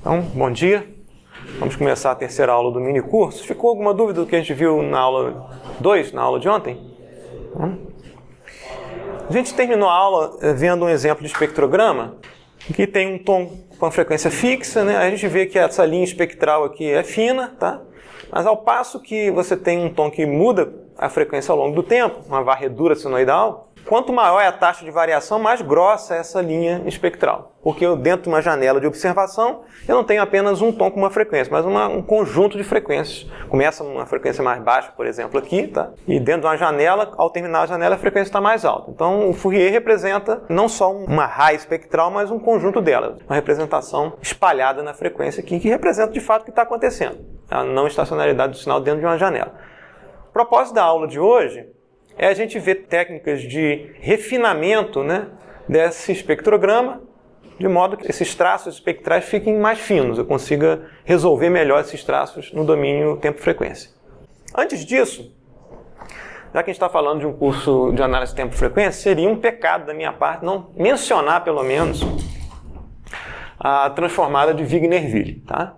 Então, bom dia. Vamos começar a terceira aula do mini curso. Ficou alguma dúvida do que a gente viu na aula 2, na aula de ontem? A gente terminou a aula vendo um exemplo de espectrograma que tem um tom com frequência fixa, né? A gente vê que essa linha espectral aqui é fina, tá? Mas ao passo que você tem um tom que muda a frequência ao longo do tempo, uma varredura senoidal, quanto maior é a taxa de variação, mais grossa é essa linha espectral. Porque eu, dentro de uma janela de observação, eu não tenho apenas um tom com uma frequência, mas um conjunto de frequências. Começa uma frequência mais baixa, por exemplo, aqui, tá? E dentro de uma janela, ao terminar a janela, a frequência está mais alta. Então, o Fourier representa não só uma raia espectral, mas um conjunto delas. Uma representação espalhada na frequência aqui, que representa de fato o que está acontecendo. A não estacionalidade do sinal dentro de uma janela. O propósito da aula de hoje é a gente ver técnicas de refinamento, né, desse espectrograma, de modo que esses traços espectrais fiquem mais finos, eu consiga resolver melhor esses traços no domínio tempo-frequência. Antes disso, já que a gente está falando de um curso de análise tempo-frequência, seria um pecado da minha parte não mencionar, pelo menos, a transformada de Wigner-Ville. Tá?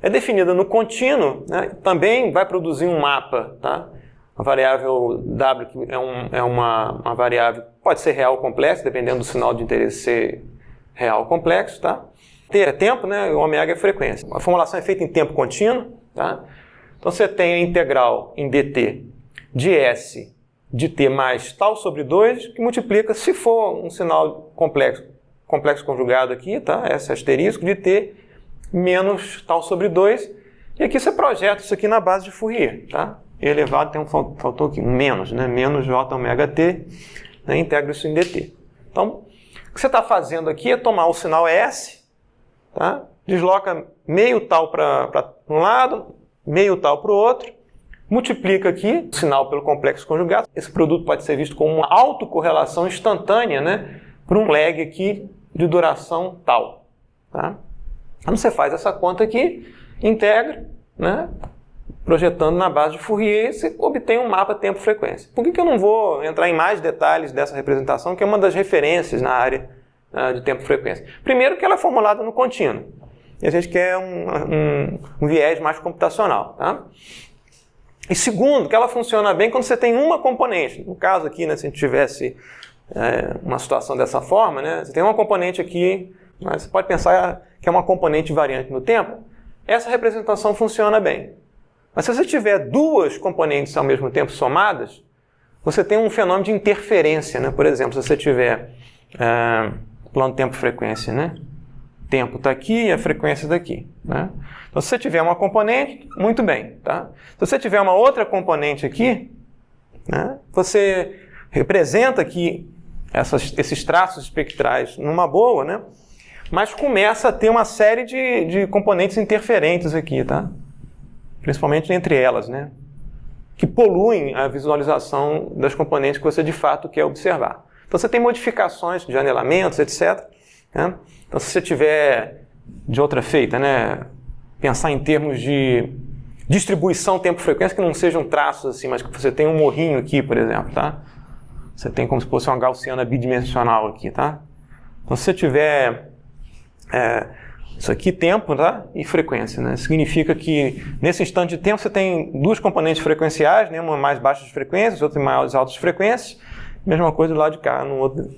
É definida no contínuo, né, também vai produzir um mapa, tá? A variável W que é uma variável, pode ser real ou complexo, dependendo do sinal de interesse ser real ou complexo. Tá? T é tempo, né? E o ômega é frequência. A formulação é feita em tempo contínuo. Tá? Então você tem a integral em dt de S de t mais tal sobre 2, que multiplica, se for um sinal complexo conjugado aqui, tá? S asterisco, de t menos tal sobre 2. E aqui você projeta isso aqui na base de Fourier. Tá? E elevado tem faltou aqui um menos, né? Menos j ômega t, né? Integra isso em dt. Então, o que você está fazendo aqui é tomar o sinal S, tá? Desloca meio tal para um lado, meio tal para o outro, multiplica aqui o sinal pelo complexo conjugado. Esse produto pode ser visto como uma autocorrelação instantânea, né? Por um lag aqui de duração tal. Tá? Então você faz essa conta aqui, integra, né? Projetando na base de Fourier, você obtém um mapa tempo-frequência. Por que eu não vou entrar em mais detalhes dessa representação, que é uma das referências na área de tempo-frequência? Primeiro que ela é formulada no contínuo. E a gente quer um viés mais computacional. Tá? E segundo, que ela funciona bem quando você tem uma componente. No caso aqui, né, se a gente tivesse uma situação dessa forma, né, você tem uma componente aqui, mas você pode pensar que é uma componente variante no tempo. Essa representação funciona bem. Mas se você tiver duas componentes ao mesmo tempo somadas, você tem um fenômeno de interferência, né? Por exemplo, se você tiver plano tempo-frequência, né? Tempo está aqui e a frequência daqui. Né? Então, se você tiver uma componente, muito bem. Tá? Se você tiver uma outra componente aqui, né? Você representa aqui esses traços espectrais numa boa, né? Mas começa a ter uma série de componentes interferentes aqui, tá? Principalmente entre elas, né? Que poluem a visualização das componentes que você de fato quer observar. Então você tem modificações de anelamentos, etc. Né? Então se você tiver de outra feita, né? Pensar em termos de distribuição tempo-frequência, que não sejam traços assim, mas que você tem um morrinho aqui, por exemplo. Tá? Você tem como se fosse uma gaussiana bidimensional aqui. Tá? Então se você tiver isso aqui, tempo, tá? E frequência, né? Significa que nesse instante de tempo você tem duas componentes frequenciais, né? Uma mais baixa de frequências, outra mais alta de frequências. Mesma coisa do lado de cá, num outro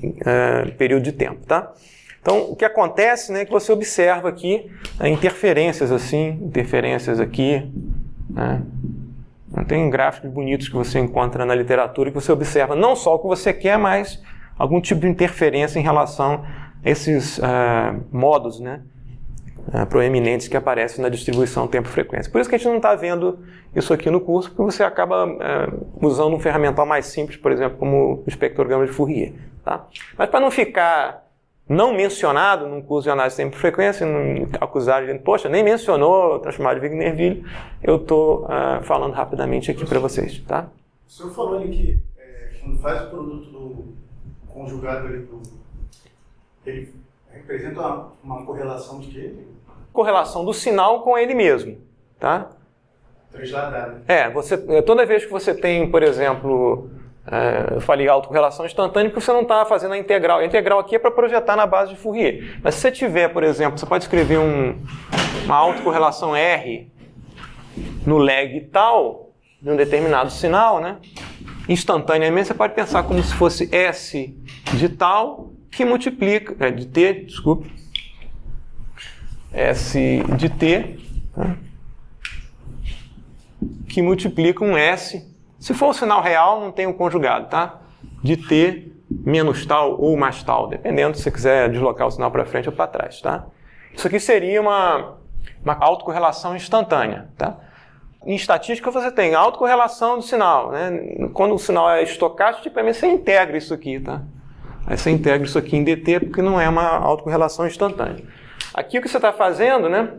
período de tempo. Tá? Então, o que acontece, né, é que você observa aqui interferências assim, interferências aqui. Né? Tem gráficos bonitos que você encontra na literatura que você observa não só o que você quer, mas algum tipo de interferência em relação a esses modos, né? Proeminentes que aparecem na distribuição tempo-frequência. Por isso que a gente não está vendo isso aqui no curso, porque você acaba usando um ferramental mais simples, por exemplo, como o espectrograma de Fourier. Tá? Mas para não ficar não mencionado num curso de análise de tempo-frequência, não acusar de, poxa, nem mencionou a transformada de Wigner-Ville, eu estou falando rapidamente aqui para vocês. Tá? O senhor falou ali que quando faz o produto do conjugado ali, ele representa uma correlação de quê? Correlação do sinal com ele mesmo, tá? Transladada. Toda vez que você tem, por exemplo, Eu falei autocorrelação instantânea porque você não está fazendo a integral. A integral aqui é para projetar na base de Fourier. Mas se você tiver, por exemplo, você pode escrever uma autocorrelação R no lag tal, de um determinado sinal, né? Instantaneamente você pode pensar como se fosse S de tal que multiplica, de T, desculpe, S de T, tá? Que multiplica um S. Se for o sinal real, não tem o conjugado, tá? De T menos tal ou mais tal, dependendo se você quiser deslocar o sinal para frente ou para trás, tá? Isso aqui seria uma autocorrelação instantânea, tá? Em estatística você tem autocorrelação do sinal, né? Quando o sinal é estocástico, tipicamente você integra isso aqui, tá? Aí você integra isso aqui em dt porque não é uma autocorrelação instantânea. Aqui o que você está fazendo, né?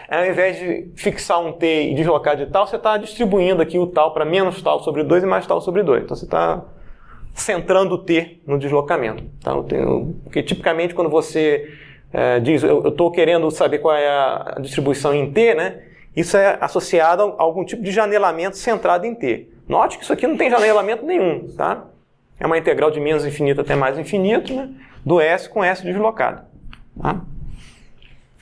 Ao invés de fixar um t e deslocar de tal, você está distribuindo aqui o tal para menos tal sobre 2 e mais tal sobre 2. Então você está centrando o t no deslocamento. Tá? Porque tipicamente quando você diz, eu estou querendo saber qual é a distribuição em t, né? Isso é associado a algum tipo de janelamento centrado em t. Note que isso aqui não tem janelamento nenhum, tá? É uma integral de menos infinito até mais infinito, né? Do S com S deslocado. Tá?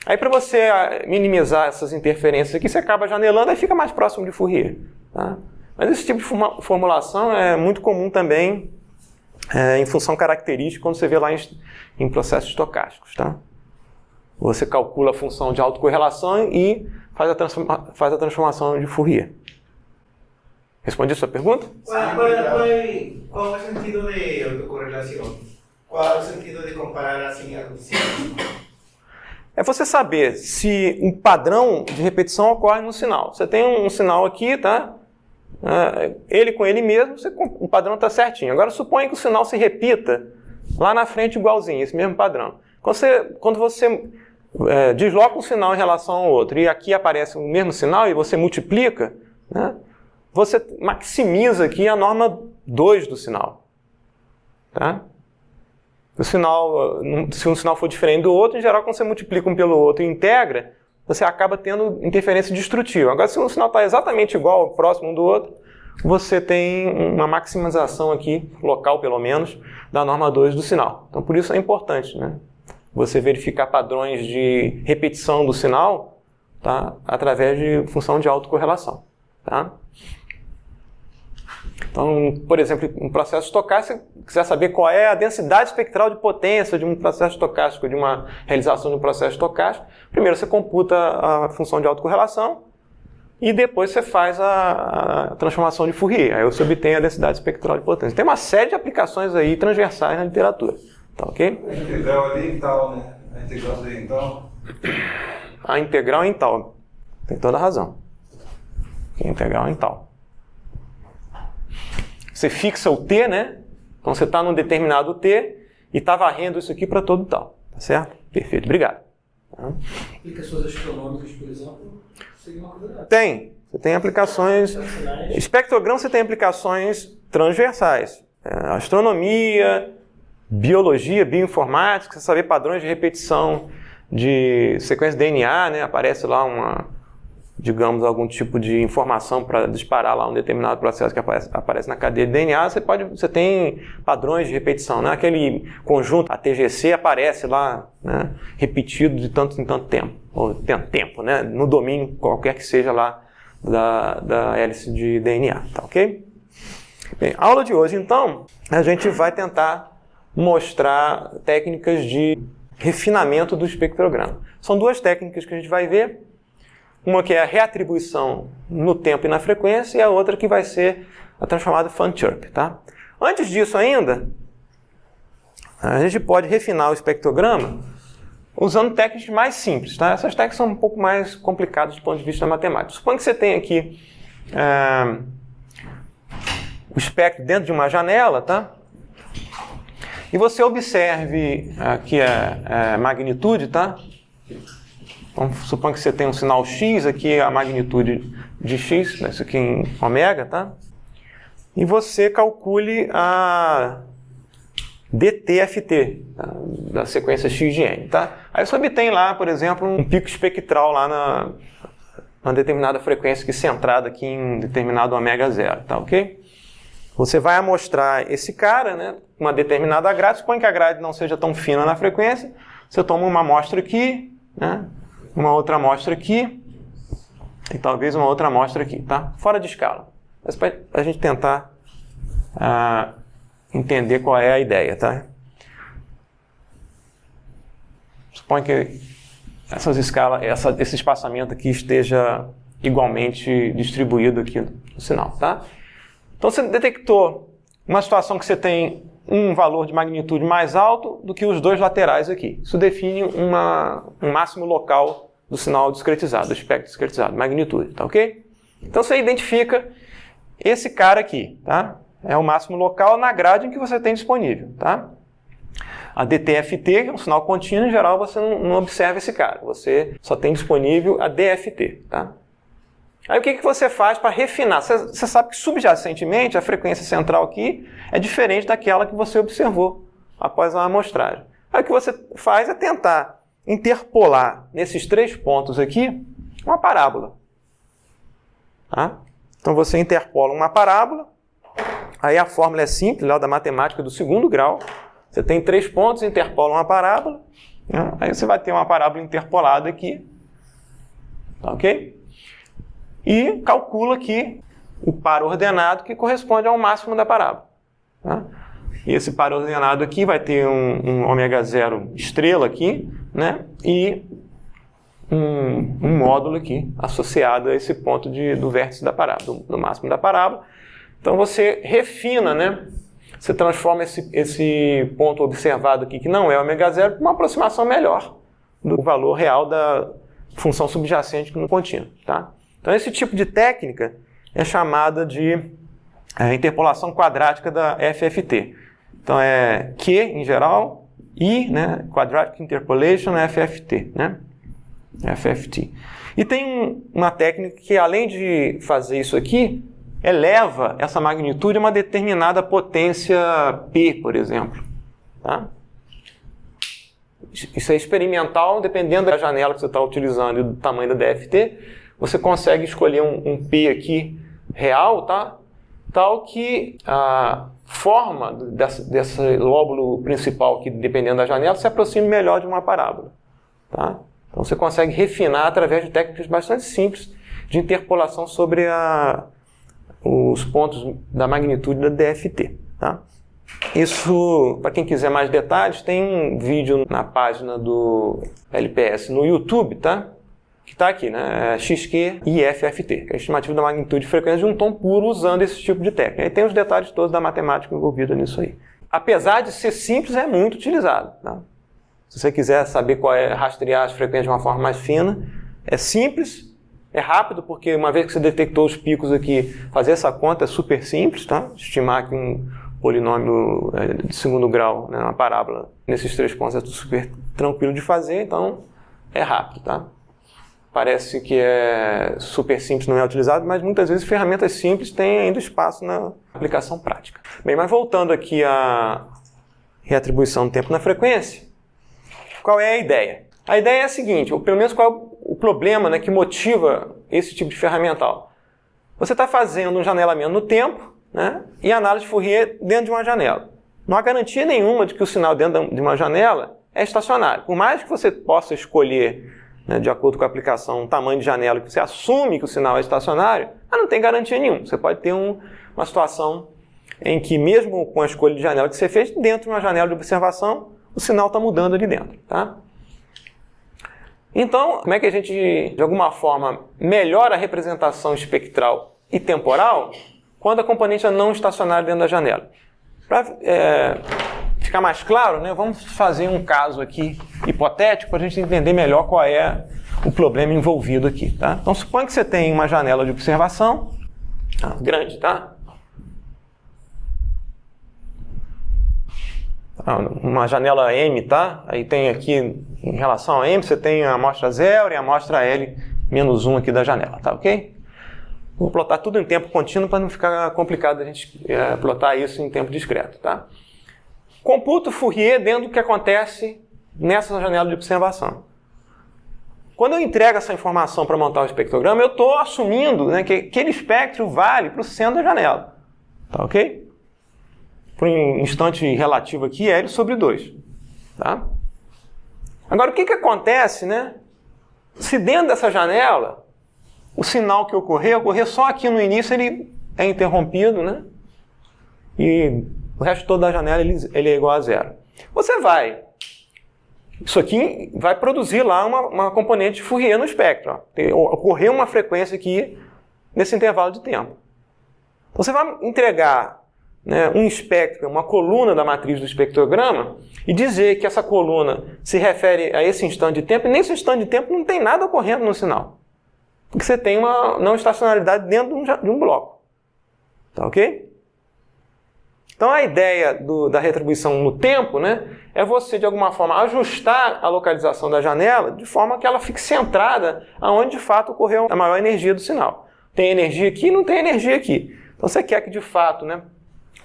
Aí para você minimizar essas interferências aqui, você acaba janelando e fica mais próximo de Fourier. Tá? Mas esse tipo de formulação é muito comum também em função característica quando você vê lá em processos estocásticos. Tá? Você calcula a função de autocorrelação e faz a transformação de Fourier. Respondi a sua pergunta? Qual é o sentido de autocorrelação? Qual é o sentido de comparar assim a É você saber se um padrão de repetição ocorre no sinal. Você tem um sinal aqui, tá? Ele com ele mesmo, o padrão está certinho. Agora suponha que o sinal se repita lá na frente igualzinho, esse mesmo padrão. Quando você desloca um sinal em relação ao outro e aqui aparece o mesmo sinal e você multiplica, né? Você maximiza aqui a norma 2 do sinal. Tá? Se um sinal for diferente do outro, em geral, quando você multiplica um pelo outro e integra, você acaba tendo interferência destrutiva. Agora, se um sinal está exatamente igual, próximo um do outro, você tem uma maximização aqui, local pelo menos, da norma 2 do sinal. Então, por isso é importante, né? Você verificar padrões de repetição do sinal, tá? Através de função de autocorrelação. Tá? Então, por exemplo, um processo estocástico, se você quiser saber qual é a densidade espectral de potência de um processo estocástico, de uma realização de um processo estocástico, primeiro você computa a função de autocorrelação e depois você faz a transformação de Fourier. Aí você obtém a densidade espectral de potência. Tem uma série de aplicações aí transversais na literatura. Tá ok? A integral ali em tal, né? A integral ali em tal. A integral em tal. Tem toda a razão. A integral em tal. Você fixa o t, né? Então você está num determinado t e está varrendo isso aqui para todo tal. Tá certo? Perfeito, obrigado. Tá? Aplicações astronômicas, por exemplo, seria uma coisa dessa. Tem. Você tem aplicações. Espectrograma você tem aplicações transversais. Astronomia, biologia, bioinformática, você saber padrões de repetição de sequência de DNA, né? Aparece lá digamos, algum tipo de informação para disparar lá um determinado processo que aparece na cadeia de DNA, você tem padrões de repetição, né? Aquele conjunto ATGC aparece lá, né? Repetido de tanto em tanto tempo, ou tempo, né? No domínio qualquer que seja lá da hélice de DNA, tá ok? Bem, a aula de hoje, então, a gente vai tentar mostrar técnicas de refinamento do espectrograma. São duas técnicas que a gente vai ver. Uma que é a reatribuição no tempo e na frequência e a outra que vai ser a transformada Fan-Chirp. Tá? Antes disso ainda, a gente pode refinar o espectrograma usando técnicas mais simples. Tá? Essas técnicas são um pouco mais complicadas do ponto de vista matemático. Suponha que você tem aqui o espectro dentro de uma janela, tá? E você observe aqui a magnitude, tá? Então, suponha que você tem um sinal x, aqui é a magnitude de x, isso aqui em ômega, tá? E você calcule a dtft, tá? Da sequência x de n, tá? Aí você obtém lá, por exemplo, um pico espectral lá na determinada frequência que centrada aqui em determinado ômega zero, tá ok? Você vai amostrar esse cara, né, uma determinada grade, suponha que a grade não seja tão fina na frequência, você toma uma amostra aqui, né, uma outra amostra aqui, e talvez uma outra amostra aqui, tá? Fora de escala. Mas para a gente tentar entender qual é a ideia, tá? Suponha que essas escalas, esse espaçamento aqui esteja igualmente distribuído aqui no sinal, tá? Então você detectou uma situação que você tem um valor de magnitude mais alto do que os dois laterais aqui. Isso define um máximo local do sinal discretizado, do espectro discretizado, magnitude, tá ok? Então você identifica esse cara aqui, tá? É o máximo local na grade em que você tem disponível, tá? A DTFT, que é um sinal contínuo, em geral você não observa esse cara, você só tem disponível a DFT, tá? Aí o que você faz para refinar? Você sabe que subjacentemente a frequência central aqui é diferente daquela que você observou após a amostragem. Aí o que você faz é tentar interpolar nesses 3 pontos aqui uma parábola. Tá? Então você interpola uma parábola, aí a fórmula é simples, lá da matemática do 2º grau. Você tem 3 pontos, interpola uma parábola, né? Aí você vai ter uma parábola interpolada aqui, tá, ok? E calcula aqui o par ordenado que corresponde ao máximo da parábola. Tá? E esse par ordenado aqui vai ter um ômega 0 estrela aqui, né? E um módulo aqui associado a esse ponto do vértice da parábola, do máximo da parábola. Então você refina, né? Você transforma esse ponto observado aqui, que não é ômega 0, para uma aproximação melhor do valor real da função subjacente no contínuo, tá? Então, esse tipo de técnica é chamada de interpolação quadrática da FFT. Então, é Q em geral, I, né, Quadratic Interpolation, FFT, né? FFT. E tem uma técnica que, além de fazer isso aqui, eleva essa magnitude a uma determinada potência P, por exemplo. Tá? Isso é experimental, dependendo da janela que você está utilizando e do tamanho da DFT. Você consegue escolher um P aqui real, tá? Tal que a forma desse lóbulo principal aqui, dependendo da janela, se aproxime melhor de uma parábola. Tá? Então você consegue refinar através de técnicas bastante simples de interpolação sobre os pontos da magnitude da DFT. Tá? Isso, para quem quiser mais detalhes, tem um vídeo na página do LPS no YouTube, tá? Que está aqui, né? XQ e FFT, que é a estimativa da magnitude de frequência de um tom puro usando esse tipo de técnica. Aí tem os detalhes todos da matemática envolvida nisso aí. Apesar de ser simples, é muito utilizado. Tá? Se você quiser saber rastrear as frequências de uma forma mais fina, é simples, é rápido, porque uma vez que você detectou os picos aqui, fazer essa conta é super simples, tá? Estimar que um polinômio de 2º grau, né, uma parábola nesses 3 pontos é super tranquilo de fazer, então é rápido, tá? Parece que é super simples, não é utilizado, mas muitas vezes ferramentas simples têm ainda espaço na aplicação prática. Bem, mas voltando aqui à reatribuição do tempo na frequência, qual é a ideia? A ideia é a seguinte, ou pelo menos qual é o problema, né, que motiva esse tipo de ferramental. Você está fazendo um janelamento no tempo, né, e análise de Fourier dentro de uma janela. Não há garantia nenhuma de que o sinal dentro de uma janela é estacionário. Por mais que você possa escolher, né, de acordo com a aplicação, um tamanho de janela que você assume que o sinal é estacionário, mas não tem garantia nenhuma. Você pode ter uma situação em que, mesmo com a escolha de janela que você fez, dentro de uma janela de observação, o sinal está mudando ali dentro. Tá? Então, como é que a gente, de alguma forma, melhora a representação espectral e temporal quando a componente é não estacionária dentro da janela? Para ficar mais claro, né, vamos fazer um caso aqui hipotético para a gente entender melhor qual é o problema envolvido aqui. Tá? Então, suponha que você tem uma janela de observação grande, tá? Uma janela M, tá? Aí tem aqui, em relação a M, você tem a amostra 0 e a amostra L-1 aqui da janela, tá ok? Vou plotar tudo em tempo contínuo para não ficar complicado a gente plotar isso em tempo discreto, tá? Computo Fourier dentro do que acontece nessa janela de observação. Quando eu entrego essa informação para montar o espectrograma, eu estou assumindo, né, que aquele espectro vale para o centro da janela, tá ok? por um instante relativo aqui, L sobre 2. Tá? Agora, o que acontece, né? Se dentro dessa janela, o sinal que ocorrer só aqui no início, ele é interrompido, né? E o resto todo da janela ele é igual a zero. Isso aqui vai produzir lá uma componente de Fourier no espectro. Ocorreu uma frequência aqui nesse intervalo de tempo. Então você vai entregar, né, um espectro, uma coluna da matriz do espectrograma e dizer que essa coluna se refere a esse instante de tempo, e nesse instante de tempo não tem nada ocorrendo no sinal. Porque você tem uma não estacionalidade dentro de um bloco. Tá ok? Então a ideia da retribuição no tempo, né, é você de alguma forma ajustar a localização da janela de forma que ela fique centrada aonde de fato ocorreu a maior energia do sinal. Tem energia aqui, não tem energia aqui. Então você quer que de fato, né,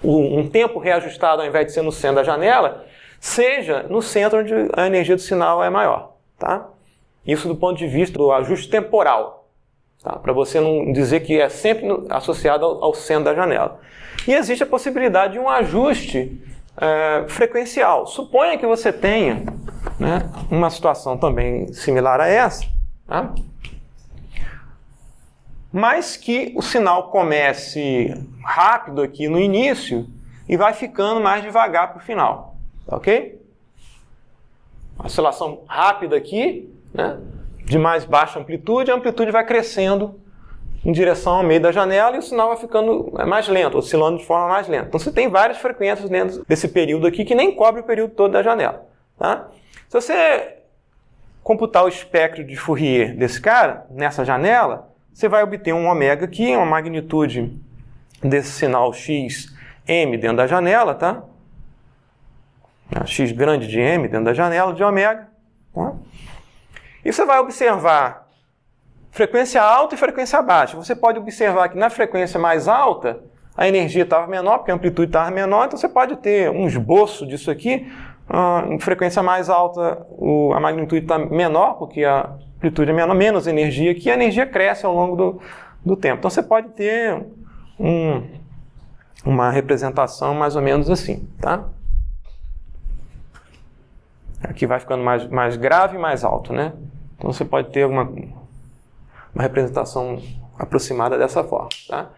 um tempo reajustado ao invés de ser no centro da janela, seja no centro onde a energia do sinal é maior. Tá? Isso do ponto de vista do ajuste temporal. Tá? Para você não dizer que é sempre associado ao centro da janela. E existe a possibilidade de um ajuste frequencial. Suponha que você tenha, né, uma situação também similar a essa, tá? Mas que o sinal comece rápido aqui no início e vai ficando mais devagar para o final. Tá ok? Uma oscilação rápida aqui, né, de mais baixa amplitude, a amplitude vai crescendo em direção ao meio da janela e o sinal vai ficando mais lento, oscilando de forma mais lenta. Então você tem várias frequências dentro desse período aqui que nem cobre o período todo da janela. Tá? Se você computar o espectro de Fourier desse cara, nessa janela, você vai obter um ômega aqui, uma magnitude desse sinal x m dentro da janela, tá? X grande de m dentro da janela de ômega. Tá? E você vai observar frequência alta e frequência baixa. Você pode observar que na frequência mais alta a energia estava menor, porque a amplitude estava menor, então você pode ter um esboço disso aqui. Em frequência mais alta a magnitude está menor, porque a amplitude é menor, menos energia aqui, a energia cresce ao longo do tempo. Então você pode ter uma representação mais ou menos assim. Tá? Aqui vai ficando mais grave e mais alto, né? Então você pode ter uma representação aproximada dessa forma. Tá?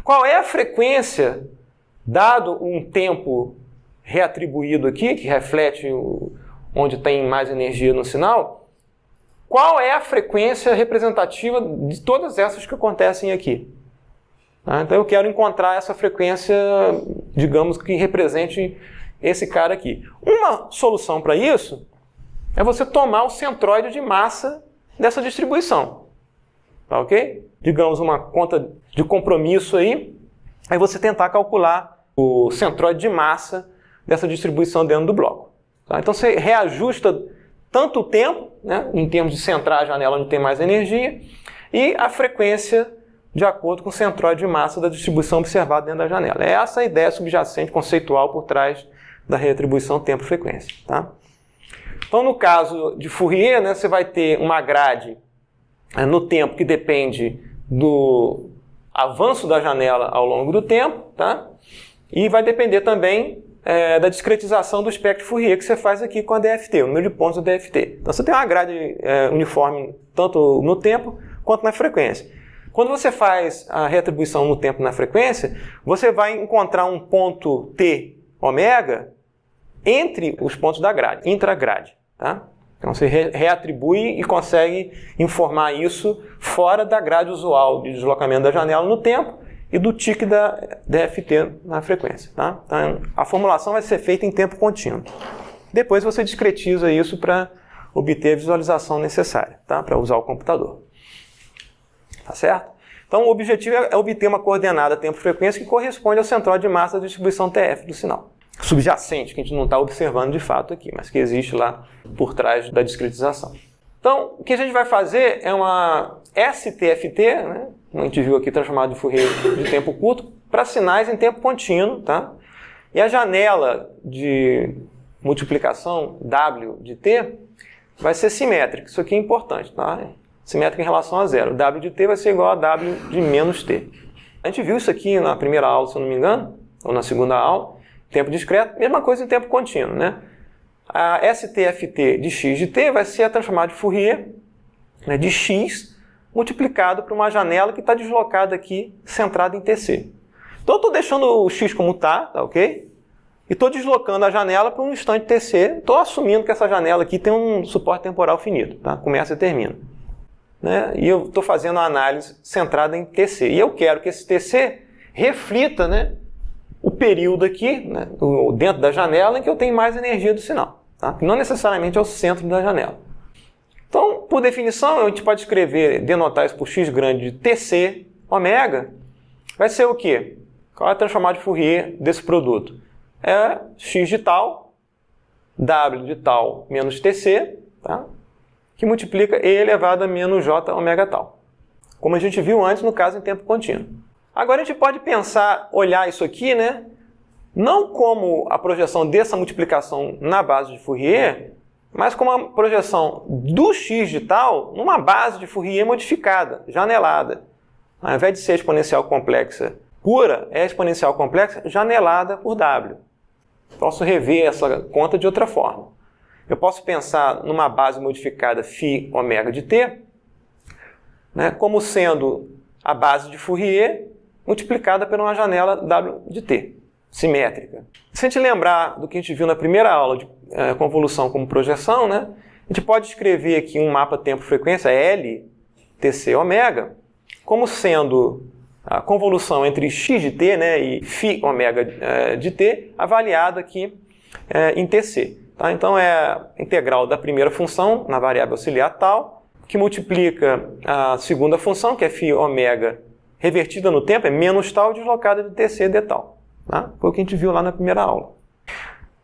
Qual é a frequência, dado um tempo reatribuído aqui, que reflete onde tem mais energia no sinal, qual é a frequência representativa de todas essas que acontecem aqui? Tá? Então eu quero encontrar essa frequência, digamos, que represente esse cara aqui. Uma solução para isso é você tomar o centroide de massa dessa distribuição. Tá ok? Digamos uma conta de compromisso aí você tentar calcular o centroide de massa dessa distribuição dentro do bloco. Tá? Então você reajusta tanto o tempo, né, em termos de centrar a janela onde tem mais energia, e a frequência de acordo com o centroide de massa da distribuição observada dentro da janela. É essa a ideia subjacente conceitual por trás da reatribuição tempo-frequência. Tá? Então no caso de Fourier, né, você vai ter uma grade no tempo que depende do avanço da janela ao longo do tempo, tá? E vai depender também da discretização do espectro Fourier que você faz aqui com a DFT, o número de pontos da DFT. Então você tem uma grade uniforme tanto no tempo quanto na frequência. Quando você faz a reatribuição no tempo e na frequência, você vai encontrar um ponto T ômega entre os pontos da grade, intragrade, tá? Então você reatribui e consegue informar isso fora da grade usual de deslocamento da janela no tempo e do tique da DFT na frequência. Tá? Então a formulação vai ser feita em tempo contínuo. Depois você discretiza isso para obter a visualização necessária, tá? Para usar o computador. Tá certo? Então o objetivo é obter uma coordenada tempo-frequência que corresponde ao centroide de massa da distribuição TF do sinal. Subjacente, que a gente não está observando de fato aqui, mas que existe lá por trás da discretização. Então, o que a gente vai fazer é uma STFT, né, como a gente viu aqui, transformado de Fourier de tempo curto, para sinais em tempo contínuo. Tá? E a janela de multiplicação W de T vai ser simétrica. Isso aqui é importante. Tá? Simétrica em relação a zero. W de T vai ser igual a W de menos T. A gente viu isso aqui na primeira aula, se eu não me engano, ou na segunda aula, tempo discreto, mesma coisa em tempo contínuo, né? A STFT de x de t vai ser a transformada de Fourier, né, de x multiplicado por uma janela que está deslocada aqui, centrada em TC. Então eu estou deixando o x como está, tá ok? E estou deslocando a janela para um instante TC, estou assumindo que essa janela aqui tem um suporte temporal finito, tá? Começa e termina. Né? E eu estou fazendo a análise centrada em TC. E eu quero que esse TC reflita, né, o período aqui, né, dentro da janela, em que eu tenho mais energia do sinal. Tá? Não necessariamente é o centro da janela. Então, por definição, a gente pode escrever, denotar isso por x grande de TC ômega, vai ser o quê? Qual é a transformada de Fourier desse produto? É x de tal, w de tal menos TC, tá? Que multiplica e elevado a menos j ômega tal. Como a gente viu antes no caso em tempo contínuo. Agora a gente pode pensar, olhar isso aqui, né? Não como a projeção dessa multiplicação na base de Fourier, mas como a projeção do x de tal numa base de Fourier modificada, janelada. Ao invés de ser exponencial complexa pura, é exponencial complexa janelada por w. Posso rever essa conta de outra forma. Eu posso pensar numa base modificada φ ômega de t, né, como sendo a base de Fourier multiplicada por uma janela w de t, simétrica. Se a gente lembrar do que a gente viu na primeira aula de convolução como projeção, né, a gente pode escrever aqui um mapa tempo-frequência L, TC ômega, como sendo a convolução entre x de t, né, e φ ômega de t, avaliado aqui em TC. Tá? Então é a integral da primeira função na variável auxiliar tal, que multiplica a segunda função, que é φ ômega revertida no tempo, é menos tal, deslocada de TC de tal. Tá? Foi o que a gente viu lá na primeira aula.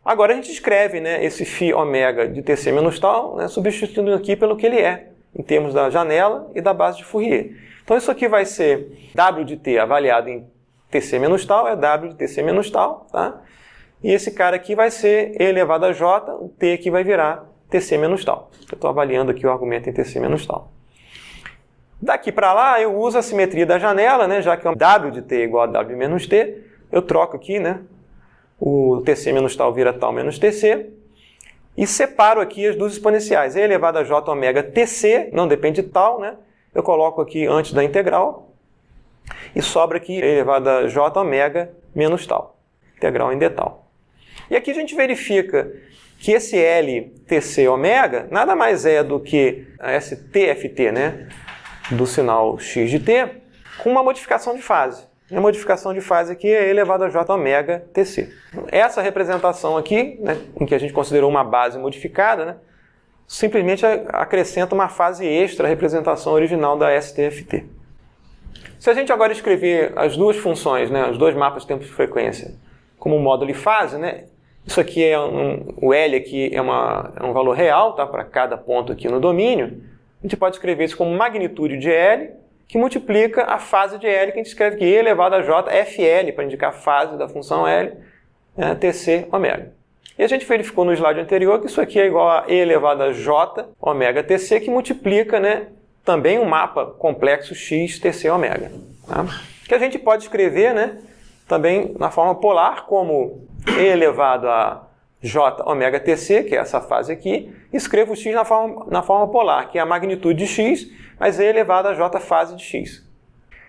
Agora a gente escreve, né, esse φ ômega de TC menos tal, né, substituindo aqui pelo que ele é, em termos da janela e da base de Fourier. Então isso aqui vai ser w de t avaliado em TC menos tal, é w de TC menos tal, tá? E esse cara aqui vai ser e elevado a j, o t aqui vai virar TC menos tal. Eu estou avaliando aqui o argumento em TC menos tal. Daqui para lá eu uso a simetria da janela, né, já que é w de t igual a w menos t, eu troco aqui, né, o TC menos tal vira tal menos TC, e separo aqui as duas exponenciais. E elevado a j ômega TC, não depende de tal, né, eu coloco aqui antes da integral, e sobra aqui elevado a j ômega menos tal, integral em d tal. E aqui a gente verifica que esse LTC ômega nada mais é do que a STFT, né, do sinal x de t, com uma modificação de fase. E a modificação de fase aqui é elevado a j ômega TC. Essa representação aqui, né, em que a gente considerou uma base modificada, né, simplesmente acrescenta uma fase extra à representação original da STFT. Se a gente agora escrever as duas funções, né, os dois mapas de tempo de frequência, como módulo e fase, né, isso aqui é o L aqui é um valor real, tá, para cada ponto aqui no domínio, a gente pode escrever isso como magnitude de L, que multiplica a fase de L, que a gente escreve aqui E elevado a J, FL, para indicar a fase da função L, TC ômega. E a gente verificou no slide anterior que isso aqui é igual a E elevado a J ômega TC, que multiplica, né, também um mapa complexo X TC ômega. Tá? Que a gente pode escrever, né, também na forma polar como E elevado a J ômega TC, que é essa fase aqui, e escrevo o X na forma polar, que é a magnitude de X, mas E elevado a J fase de X.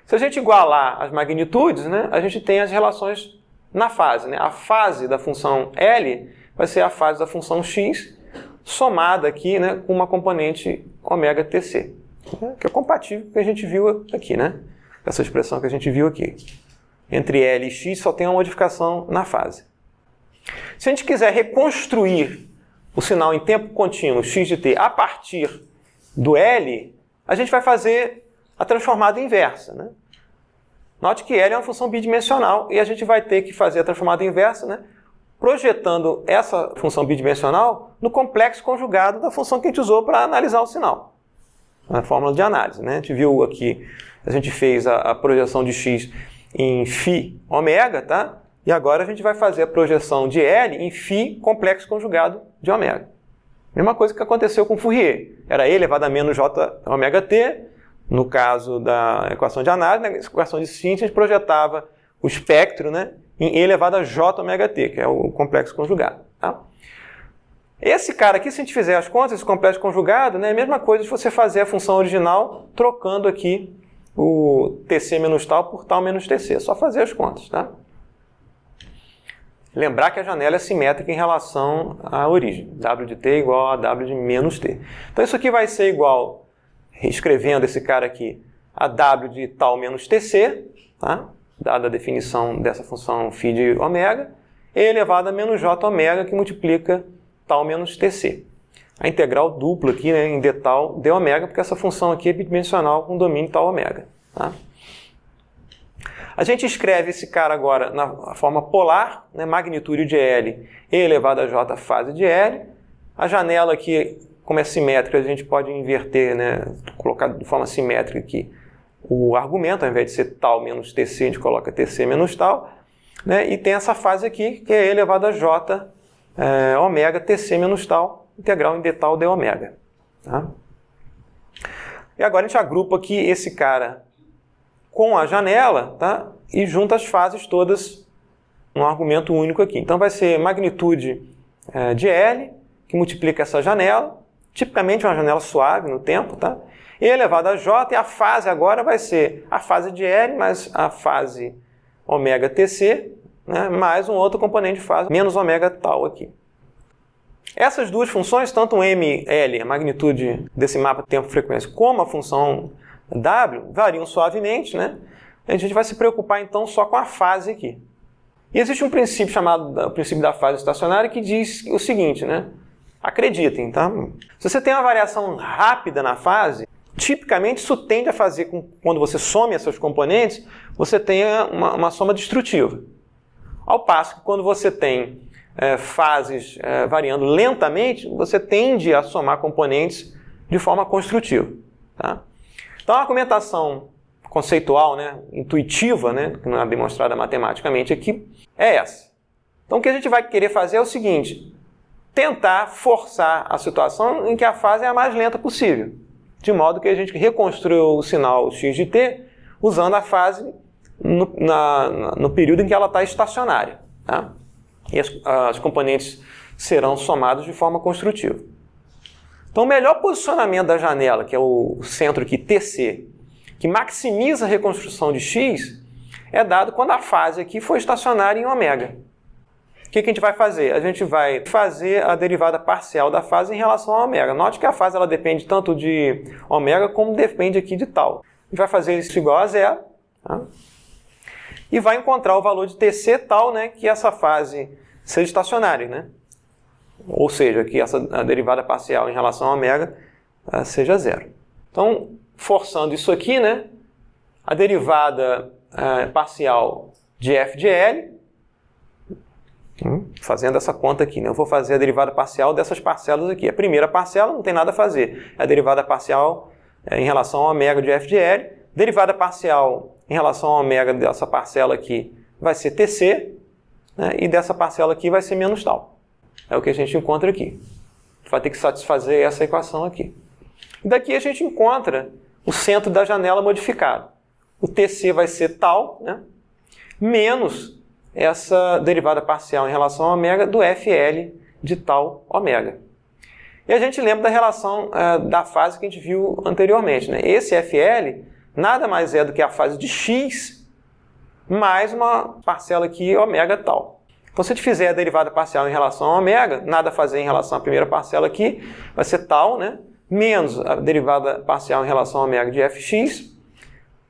Se a gente igualar as magnitudes, né, a gente tem as relações na fase. Né? A fase da função L vai ser a fase da função X, somada aqui, né, com uma componente ômega TC, que é compatível com o que a gente viu aqui, né? Essa expressão que a gente viu aqui. Entre L e X só tem uma modificação na fase. Se a gente quiser reconstruir o sinal em tempo contínuo x de t a partir do L, a gente vai fazer a transformada inversa. Né? Note que L é uma função bidimensional e a gente vai ter que fazer a transformada inversa, né, projetando essa função bidimensional no complexo conjugado da função que a gente usou para analisar o sinal. A fórmula de análise. Né? A gente viu aqui, a gente fez a projeção de x em φ ômega, tá? E agora a gente vai fazer a projeção de L em φ complexo conjugado de ômega. Mesma coisa que aconteceu com Fourier. Era E elevado a menos j ômega t, no caso da equação de análise, na equação de síntese a gente projetava o espectro, né, em E elevado a J ômega t, que é o complexo conjugado. Tá? Esse cara aqui, se a gente fizer as contas, esse complexo conjugado, né, é a mesma coisa de você fazer a função original trocando aqui o tc menos tal por tal menos tc. É só fazer as contas. Tá? Lembrar que a janela é simétrica em relação à origem. W de t igual a W de menos t. Então isso aqui vai ser igual, escrevendo esse cara aqui, a W de tal menos tc, tá? Dada a definição dessa função φ de ômega, e elevado a menos j ômega, que multiplica tal menos tc. A integral dupla aqui, né, em d tal d ômega, porque essa função aqui é bidimensional com domínio tal ômega. Tá? A gente escreve esse cara agora na forma polar, né, magnitude de L e elevado a j fase de L. A janela aqui, como é simétrica, a gente pode inverter, né, colocar de forma simétrica aqui o argumento, ao invés de ser tal menos tc, a gente coloca tc menos tal. Né, e tem essa fase aqui, que é E elevado a j ômega tc menos tal, integral em d tal d ômega. Tá? E agora a gente agrupa aqui esse cara com a janela, tá? E junta as fases todas num argumento único aqui. Então vai ser magnitude de L, que multiplica essa janela, tipicamente uma janela suave no tempo, tá? E elevado a J, e a fase agora vai ser a fase de L mais a fase ômega tc, né? Mais um outro componente de fase, menos ômega tal aqui. Essas duas funções, tanto o ML, a magnitude desse mapa tempo-frequência, como a função W, variam suavemente, né? A gente vai se preocupar então só com a fase aqui. E existe um princípio chamado o princípio da fase estacionária que diz o seguinte, né? Acreditem, tá? Se você tem uma variação rápida na fase, tipicamente isso tende a fazer com que quando você some esses componentes, você tenha uma soma destrutiva. Ao passo que quando você tem fases variando lentamente, você tende a somar componentes de forma construtiva. Tá? Então a argumentação conceitual, né, intuitiva, né, que não é demonstrada matematicamente aqui, é essa. Então o que a gente vai querer fazer é o seguinte, tentar forçar a situação em que a fase é a mais lenta possível, de modo que a gente reconstrua o sinal x de t usando a fase no período em que ela está estacionária. Tá? E as componentes serão somados de forma construtiva. Então o melhor posicionamento da janela, que é o centro aqui, TC, que maximiza a reconstrução de x, é dado quando a fase aqui for estacionária em ômega. O que a gente vai fazer? A gente vai fazer a derivada parcial da fase em relação a ômega. Note que a fase ela depende tanto de ômega como depende aqui de tal. A gente vai fazer isso igual a zero. Tá? E vai encontrar o valor de TC tal, né, que essa fase seja estacionária. Né? Ou seja, que a derivada parcial em relação a ômega seja zero. Então, forçando isso aqui, né, a derivada parcial de f de L, fazendo essa conta aqui, né, eu vou fazer a derivada parcial dessas parcelas aqui. A primeira parcela não tem nada a fazer, é a derivada parcial em relação a ômega de f de L. Derivada parcial em relação a ômega dessa parcela aqui vai ser TC, né, e dessa parcela aqui vai ser menos tal. É o que a gente encontra aqui. A gente vai ter que satisfazer essa equação aqui. E daqui a gente encontra o centro da janela modificado. O TC vai ser tal, né, menos essa derivada parcial em relação a ômega do FL de tal ômega. E a gente lembra da relação da fase que a gente viu anteriormente. Né? Esse FL nada mais é do que a fase de x mais uma parcela aqui ômega tal. Então se a gente fizer a derivada parcial em relação a ômega, nada a fazer em relação à primeira parcela aqui, vai ser tal, né? Menos a derivada parcial em relação a ômega de fx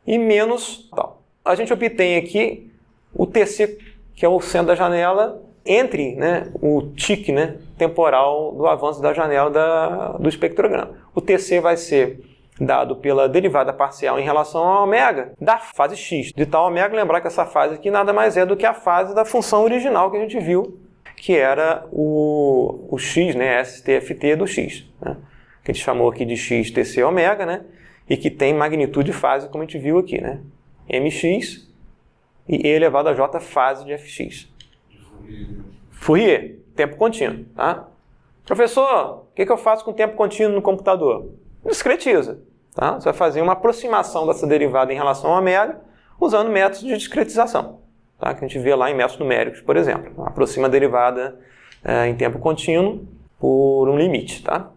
e menos tal. A gente obtém aqui o TC, que é o centro da janela, entre, né, o tique, né, temporal do avanço da janela do espectrograma. O TC vai ser dado pela derivada parcial em relação a ômega da fase x. De tal ômega, lembrar que essa fase aqui nada mais é do que a fase da função original que a gente viu, que era o x, né, STFT do x, né, que a gente chamou aqui de x TC ômega, né, e que tem magnitude de fase, como a gente viu aqui, né, mx e E elevado a j fase de fx. Fourier, tempo contínuo. Tá? Professor, o que eu faço com tempo contínuo no computador? Discretiza. Tá? Você vai fazer uma aproximação dessa derivada em relação a ômega usando métodos de discretização. tá? Que a gente vê lá em métodos numéricos, por exemplo. Aproxima a derivada em tempo contínuo por um limite. Tá?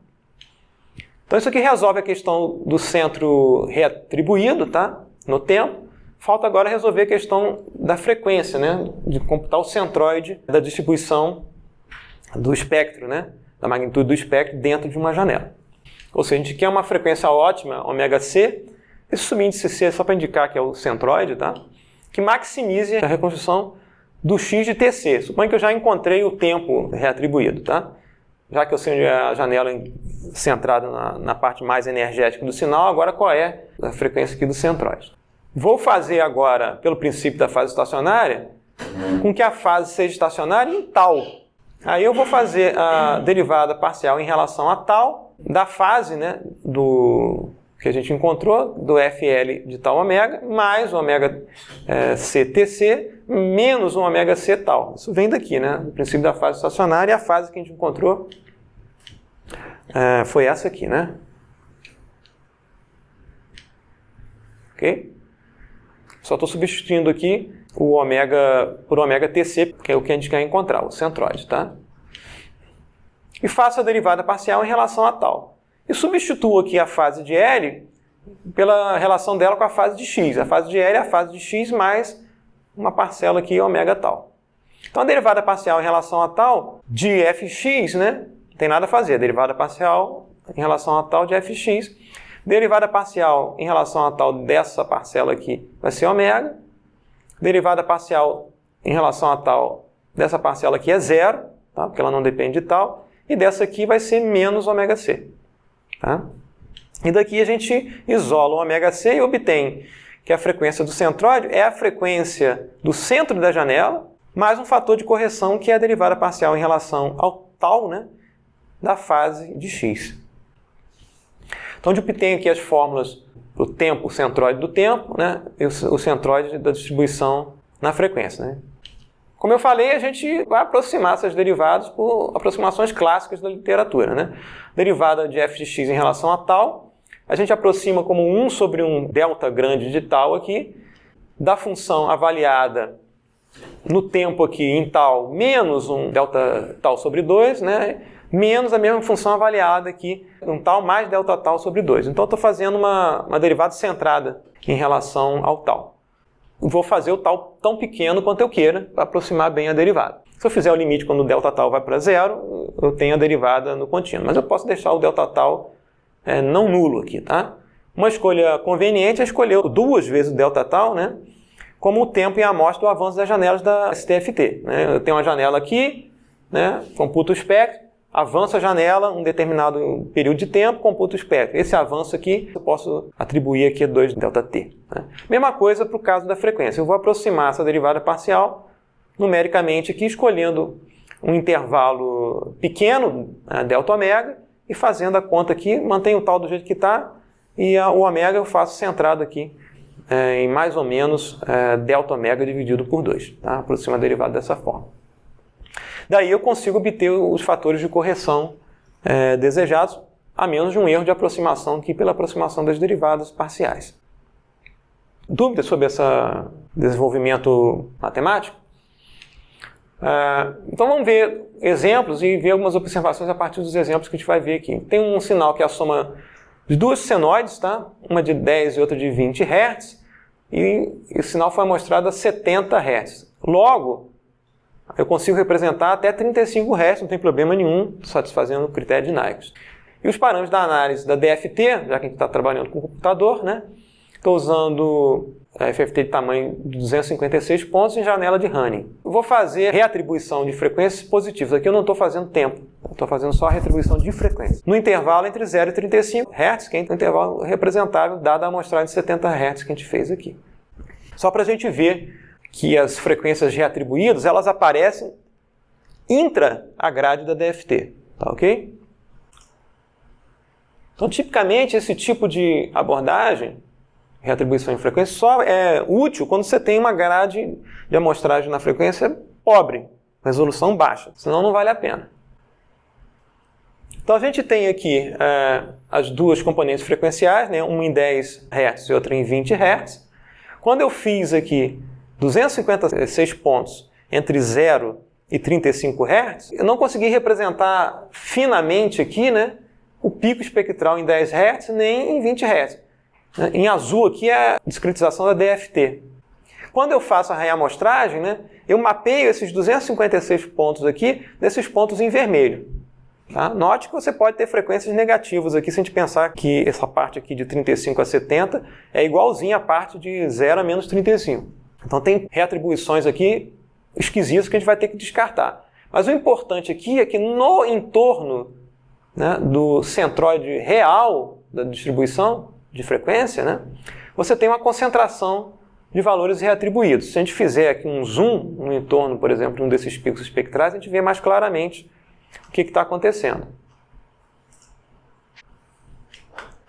Então isso aqui resolve a questão do centro reatribuído, tá? No tempo. Falta agora resolver a questão da frequência, né? De computar o centroide da distribuição do espectro, né? Da magnitude do espectro dentro de uma janela. Ou seja, a gente quer uma frequência ótima, ωc. Esse subíndice C, só para indicar que é o centroide, tá? Que maximize a reconstrução do x de TC. Suponha que eu já encontrei o tempo reatribuído, tá? Já que eu sei onde é a janela centrada na parte mais energética do sinal, agora qual é a frequência aqui do centroide? Vou fazer agora, pelo princípio da fase estacionária, com que a fase seja estacionária em tal. Aí eu vou fazer a derivada parcial em relação a tal da fase, né, que a gente encontrou, do FL de tal ômega, mais o ômega CTC, menos o ômega C tal. Isso vem daqui, né? O princípio da fase estacionária, e a fase que a gente encontrou foi essa aqui, né? Ok? Só estou substituindo aqui o ômega por ômega TC, que é o que a gente quer encontrar, o centroide, tá? E faço a derivada parcial em relação a tal. E substituo aqui a fase de L pela relação dela com a fase de x. A fase de L é a fase de x mais uma parcela aqui, ômega tal. Então a derivada parcial em relação a tal de fx, né? Não tem nada a fazer. A derivada parcial em relação a tal de fx. Derivada parcial em relação a tal dessa parcela aqui vai ser ômega. Derivada parcial em relação a tal dessa parcela aqui é zero, tá? Porque ela não depende de tal. E dessa aqui vai ser menos ômega C. Tá? E daqui a gente isola o ômega C e obtém que a frequência do centroide é a frequência do centro da janela, mais um fator de correção que é a derivada parcial em relação ao tal, né, da fase de x. Então a gente obtém aqui as fórmulas para o tempo, o centroide do tempo, né, e o centroide da distribuição na frequência. Né? Como eu falei, a gente vai aproximar essas derivadas por aproximações clássicas da literatura. Né? Derivada de f de x em relação a tal, a gente aproxima como 1 sobre um delta grande de tal aqui, da função avaliada no tempo aqui em tal, menos um delta tal sobre 2, né? Menos a mesma função avaliada aqui, um tal mais delta tal sobre 2. Então eu estou fazendo uma derivada centrada em relação ao tal. Vou fazer o tal tão pequeno quanto eu queira para aproximar bem a derivada. Se eu fizer o limite quando o delta tal vai para zero, eu tenho a derivada no contínuo. Mas eu posso deixar o delta tal não nulo aqui, tá? Uma escolha conveniente é escolher 2 vezes o delta tal, né? Como o tempo e a amostra do avanço das janelas da STFT. Né? Eu tenho uma janela aqui, né? Computo o espectro, avanço a janela um determinado período de tempo, computo o espectro. Esse avanço aqui eu posso atribuir aqui a 2 ΔT. Né? Mesma coisa para o caso da frequência. Eu vou aproximar essa derivada parcial numericamente aqui, escolhendo um intervalo pequeno, delta ômega, e fazendo a conta aqui, mantenho o tal do jeito que está, e o ômega eu faço centrado aqui em mais ou menos delta ômega dividido por 2. Tá? Aproximo a derivada dessa forma. Daí eu consigo obter os fatores de correção desejados, a menos de um erro de aproximação aqui pela aproximação das derivadas parciais. Dúvidas sobre esse desenvolvimento matemático? Então vamos ver exemplos e ver algumas observações a partir dos exemplos que a gente vai ver aqui. Tem um sinal que é a soma de 2 senoides, tá? Uma de 10 e outra de 20 Hz, e o sinal foi mostrado a 70 Hz. Logo, eu consigo representar até 35 Hz, não tem problema nenhum, satisfazendo o critério de Nyquist. E os parâmetros da análise da DFT, já que a gente está trabalhando com o computador, né? Estou usando a FFT de tamanho de 256 pontos em janela de Hanning. Vou fazer reatribuição de frequências positivas. Aqui eu não estou fazendo tempo, estou fazendo só a reatribuição de frequência. No intervalo entre 0 e 35 Hz, que é o intervalo representável dada a amostragem de 70 Hz que a gente fez aqui. Só para a gente ver que as frequências reatribuídas, elas aparecem intra a grade da DFT. Tá ok? Então, tipicamente, esse tipo de abordagem, reatribuição em frequência, só é útil quando você tem uma grade de amostragem na frequência pobre, resolução baixa, senão não vale a pena. Então a gente tem aqui as duas componentes frequenciais, né, uma em 10 Hz e outra em 20 Hz. Quando eu fiz aqui 256 pontos entre 0 e 35 Hz, eu não consegui representar finamente aqui, né, o pico espectral em 10 Hz nem em 20 Hz. Em azul aqui é a discretização da DFT. Quando eu faço a reamostragem, né, eu mapeio esses 256 pontos aqui nesses pontos em vermelho. Tá? Note que você pode ter frequências negativas aqui se a gente pensar que essa parte aqui de 35 a 70 é igualzinha à parte de 0 a menos 35. Então tem reatribuições aqui esquisitas que a gente vai ter que descartar. Mas o importante aqui é que no entorno, né, do centroide real da distribuição de frequência, né, você tem uma concentração de valores reatribuídos. Se a gente fizer aqui um zoom no entorno, por exemplo, de um desses picos espectrais, a gente vê mais claramente o que está acontecendo.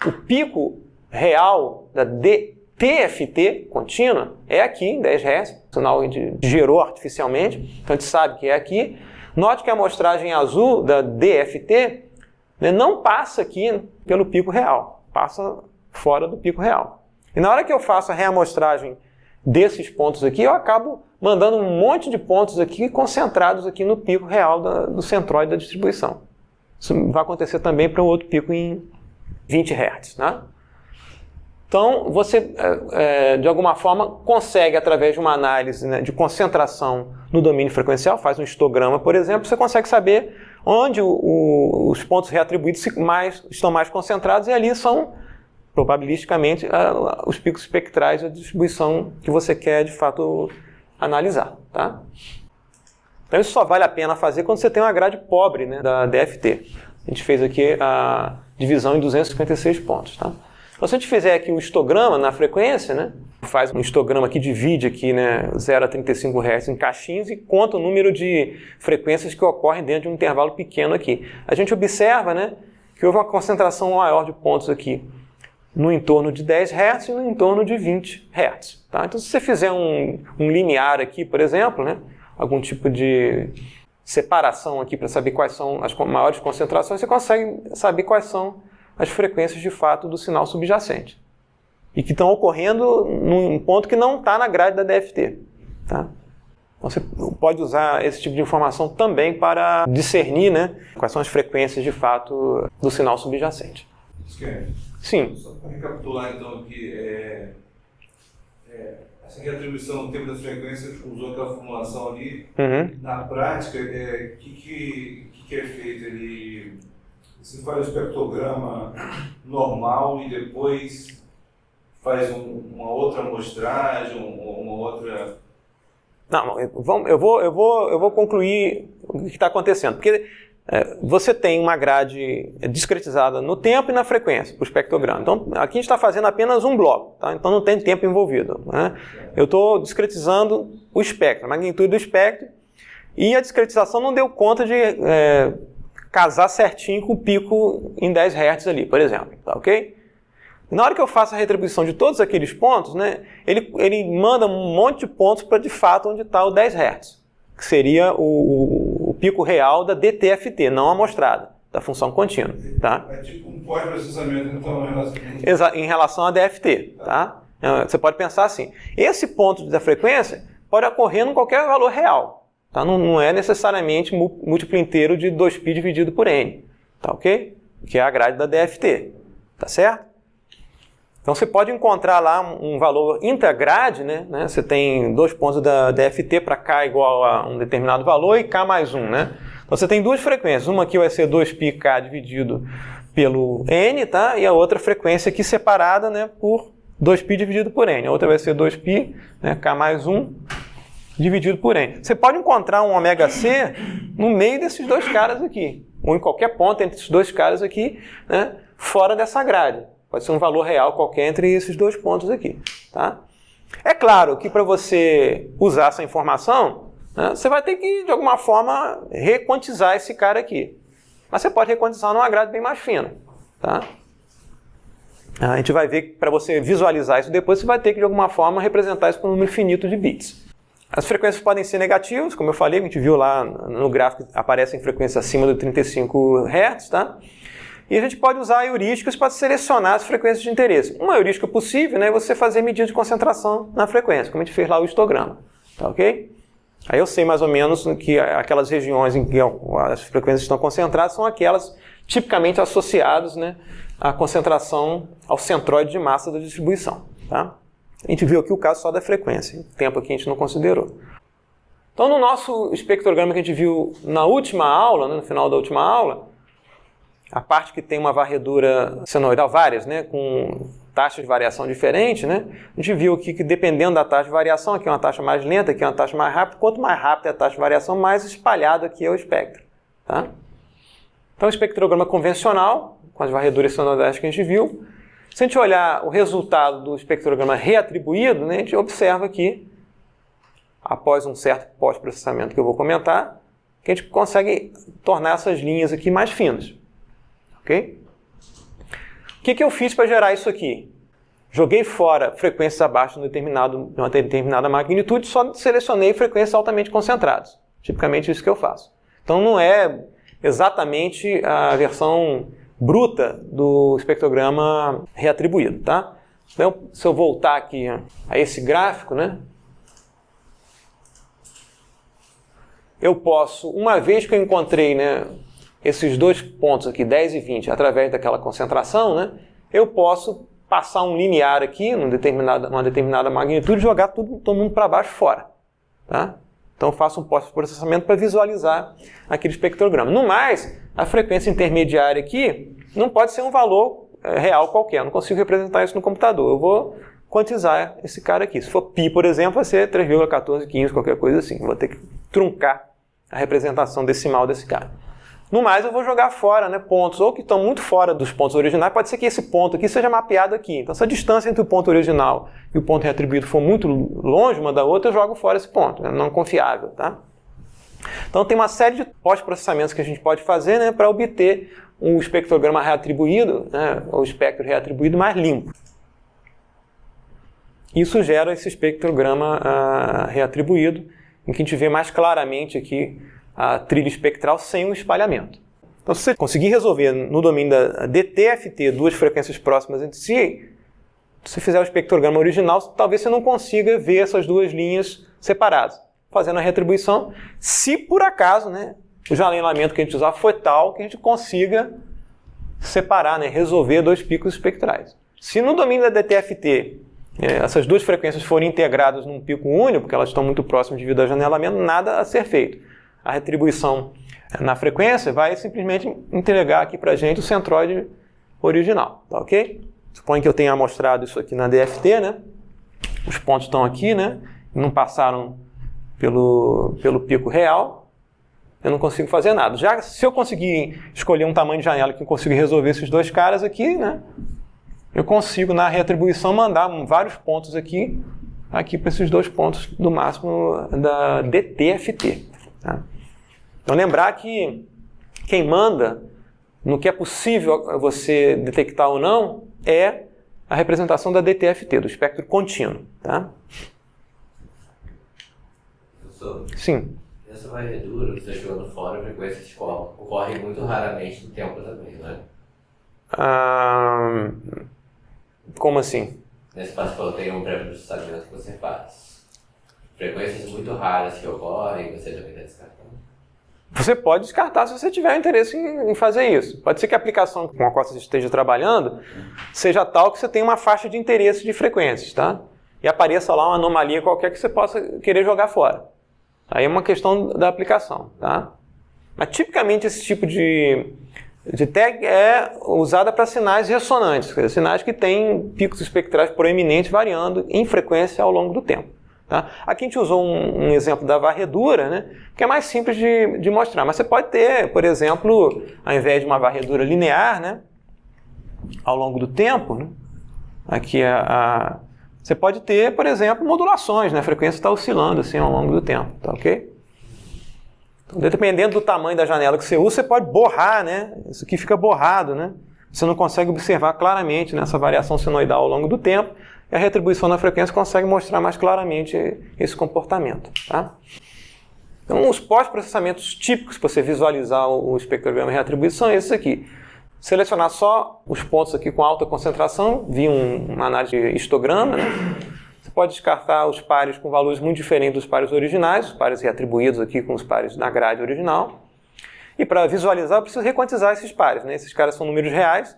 O pico real da TFT contínua é aqui, em 10 Hz, sinal que a gente gerou artificialmente, então a gente sabe que é aqui. Note que a amostragem azul da DFT, né, não passa aqui pelo pico real, passa fora do pico real. E na hora que eu faço a reamostragem desses pontos aqui, eu acabo mandando um monte de pontos aqui concentrados aqui no pico real do centroide da distribuição. Isso vai acontecer também para o outro pico em 20 Hz. Né? Então, você, de alguma forma, consegue, através de uma análise, né, de concentração no domínio frequencial, faz um histograma, por exemplo, você consegue saber onde os pontos reatribuídos estão mais concentrados e ali são, probabilisticamente, os picos espectrais da distribuição que você quer, de fato, analisar. Tá? Então, isso só vale a pena fazer quando você tem uma grade pobre, né, da DFT. A gente fez aqui a divisão em 256 pontos. Tá? Então, se a gente fizer aqui um histograma na frequência, né, faz um histograma que divide aqui, né, 0 a 35 Hz em caixinhos e conta o número de frequências que ocorrem dentro de um intervalo pequeno aqui. A gente observa, né, que houve uma concentração maior de pontos aqui no entorno de 10 Hz e no entorno de 20 Hz. Tá? Então, se você fizer um linear aqui, por exemplo, né, algum tipo de separação aqui para saber quais são as maiores concentrações, você consegue saber quais são as frequências de fato do sinal subjacente. E que estão ocorrendo num ponto que não está na grade da DFT. Tá? Então, você pode usar esse tipo de informação também para discernir, né, quais são as frequências de fato do sinal subjacente. Sim. Só para recapitular então aqui, essa reatribuição no tempo da frequência, usou aquela formulação ali. Uhum. Na prática, o que é feito? Você faz o espectrograma normal e depois faz uma outra amostragem, uma outra... Não, eu vou concluir o que está acontecendo, porque você tem uma grade discretizada no tempo e na frequência para o espectrograma. Então, aqui a gente está fazendo apenas um bloco, tá? Então não tem tempo envolvido. Né? Eu estou discretizando o espectro, a magnitude do espectro, e a discretização não deu conta de casar certinho com o pico em 10 Hz ali, por exemplo. Tá, ok? Na hora que eu faço a retribuição de todos aqueles pontos, né, ele manda um monte de pontos para de fato onde está o 10 Hz, que seria o pico real da DTFT, não amostrada, da função contínua. Tá? É tipo um pós-processamento, então, em relação à DFT. Tá? Você pode pensar assim, esse ponto da frequência pode ocorrer em qualquer valor real. Tá? Não é necessariamente múltiplo inteiro de 2π dividido por n. Tá, ok? Que é a grade da DFT. Tá certo? Então você pode encontrar lá um valor intragrade, né? Você tem 2 pontos da DFT para K igual a um determinado valor e K mais 1. Né? Então você tem duas frequências. Uma aqui vai ser 2πk dividido pelo n, tá? E a outra frequência aqui separada, né, por 2π dividido por n. A outra vai ser 2π, né, K mais 1 dividido por n. Você pode encontrar um ωc no meio desses dois caras aqui, ou em qualquer ponto entre esses dois caras aqui, né, fora dessa grade. Pode ser um valor real qualquer entre esses dois pontos aqui. Tá? É claro que para você usar essa informação, né, você vai ter que, de alguma forma, requantizar esse cara aqui. Mas você pode requantizar numa grade bem mais fina. Tá? A gente vai ver que para você visualizar isso depois, você vai ter que, de alguma forma, representar isso por um número finito de bits. As frequências podem ser negativas, como eu falei, a gente viu lá no gráfico que aparecem frequências acima de 35 Hz, tá? E a gente pode usar heurísticas para selecionar as frequências de interesse. Uma heurística possível, né, é você fazer medida de concentração na frequência, como a gente fez lá o histograma. Tá ok? Aí eu sei mais ou menos que aquelas regiões em que as frequências estão concentradas são aquelas tipicamente associadas, né, à concentração ao centroide de massa da distribuição. Tá? A gente viu aqui o caso só da frequência, o tempo aqui a gente não considerou. Então no nosso espectrograma que a gente viu na última aula, né, no final da última aula, a parte que tem uma varredura senoidal, várias, né, com taxas de variação diferentes, né, a gente viu aqui que dependendo da taxa de variação, aqui é uma taxa mais lenta, aqui é uma taxa mais rápida, quanto mais rápida é a taxa de variação, mais espalhado aqui é o espectro. Tá? Então o espectrograma convencional, com as varreduras senoidais que a gente viu, se a gente olhar o resultado do espectrograma reatribuído, né, a gente observa aqui, após um certo pós-processamento que eu vou comentar, que a gente consegue tornar essas linhas aqui mais finas. Ok? O que eu fiz para gerar isso aqui? Joguei fora frequências abaixo de uma determinada magnitude, só selecionei frequências altamente concentradas. Tipicamente isso que eu faço. Então não é exatamente a versão bruta do espectrograma reatribuído. Tá? Então, se eu voltar aqui a esse gráfico, né, eu posso, uma vez que eu encontrei, né, esses dois pontos aqui, 10 e 20, através daquela concentração, né, eu posso passar um linear aqui, numa determinada magnitude, e jogar todo mundo para baixo fora. Tá? Então eu faço um pós-processamento para visualizar aquele espectrograma. No mais, a frequência intermediária aqui não pode ser um valor real qualquer, eu não consigo representar isso no computador. Eu vou quantizar esse cara aqui. Se for π, por exemplo, vai ser 3,1415, qualquer coisa assim. Eu vou ter que truncar a representação decimal desse cara. No mais, eu vou jogar fora, né, pontos, ou que estão muito fora dos pontos originais. Pode ser que esse ponto aqui seja mapeado aqui. Então, se a distância entre o ponto original e o ponto reatribuído for muito longe uma da outra, eu jogo fora esse ponto. É não confiável. Tá? Então, tem uma série de pós-processamentos que a gente pode fazer, né, para obter um espectrograma reatribuído, né, ou espectro reatribuído mais limpo. Isso gera esse espectrograma reatribuído, em que a gente vê mais claramente aqui a trilha espectral sem o espalhamento. Então, se você conseguir resolver no domínio da DTFT duas frequências próximas entre si, se você fizer o espectrograma original, talvez você não consiga ver essas duas linhas separadas, fazendo a reatribuição, se por acaso, né, o janelamento que a gente usar foi tal que a gente consiga separar, né, resolver dois picos espectrais. Se no domínio da DTFT essas duas frequências forem integradas num pico único, porque elas estão muito próximas devido ao janelamento, nada a ser feito. A retribuição na frequência vai simplesmente entregar aqui para a gente o centroide original, tá ok? Suponho que eu tenha mostrado isso aqui na DFT, né? Os pontos estão aqui, né? Não passaram pelo pico real, eu não consigo fazer nada. Já se eu conseguir escolher um tamanho de janela que eu consigo resolver esses dois caras aqui, né? Eu consigo na reatribuição mandar vários pontos aqui para esses dois pontos do máximo da DTFT. Tá? Então lembrar que quem manda no que é possível você detectar ou não é a representação da DTFT, do espectro contínuo. Tá? Professor, sim. Essa varredura, você está jogando fora, a frequência ocorre muito raramente no tempo também, não é? Como assim? Nesse passo falou, tem um pré-processamento que você faz. Frequências muito raras que ocorrem, você também está descartando? Você pode descartar se você tiver interesse em fazer isso. Pode ser que a aplicação com a qual você esteja trabalhando seja tal que você tenha uma faixa de interesse de frequências, tá? E apareça lá uma anomalia qualquer que você possa querer jogar fora. Aí é uma questão da aplicação, tá? Mas tipicamente esse tipo de tag é usada para sinais ressonantes, quer dizer, sinais que têm picos espectrais proeminentes variando em frequência ao longo do tempo. Tá? Aqui a gente usou um exemplo da varredura, né, que é mais simples de mostrar, mas você pode ter, por exemplo, ao invés de uma varredura linear, né, ao longo do tempo, né, aqui você pode ter, por exemplo, modulações, né, a frequência está oscilando assim, ao longo do tempo, tá ok? Então, dependendo do tamanho da janela que você usa, você pode borrar, né, isso aqui fica borrado, né, você não consegue observar claramente nessa variação senoidal ao longo do tempo, e a retribuição na frequência consegue mostrar mais claramente esse comportamento. Tá? Então, os pós-processamentos típicos para você visualizar o espectrograma de reatribuição são esses aqui. selecionar só os pontos aqui com alta concentração, via uma análise de histograma, né? Você pode descartar os pares com valores muito diferentes dos pares originais, os pares reatribuídos aqui com os pares na grade original. E para visualizar, eu preciso requantizar esses pares, né? Esses caras são números reais.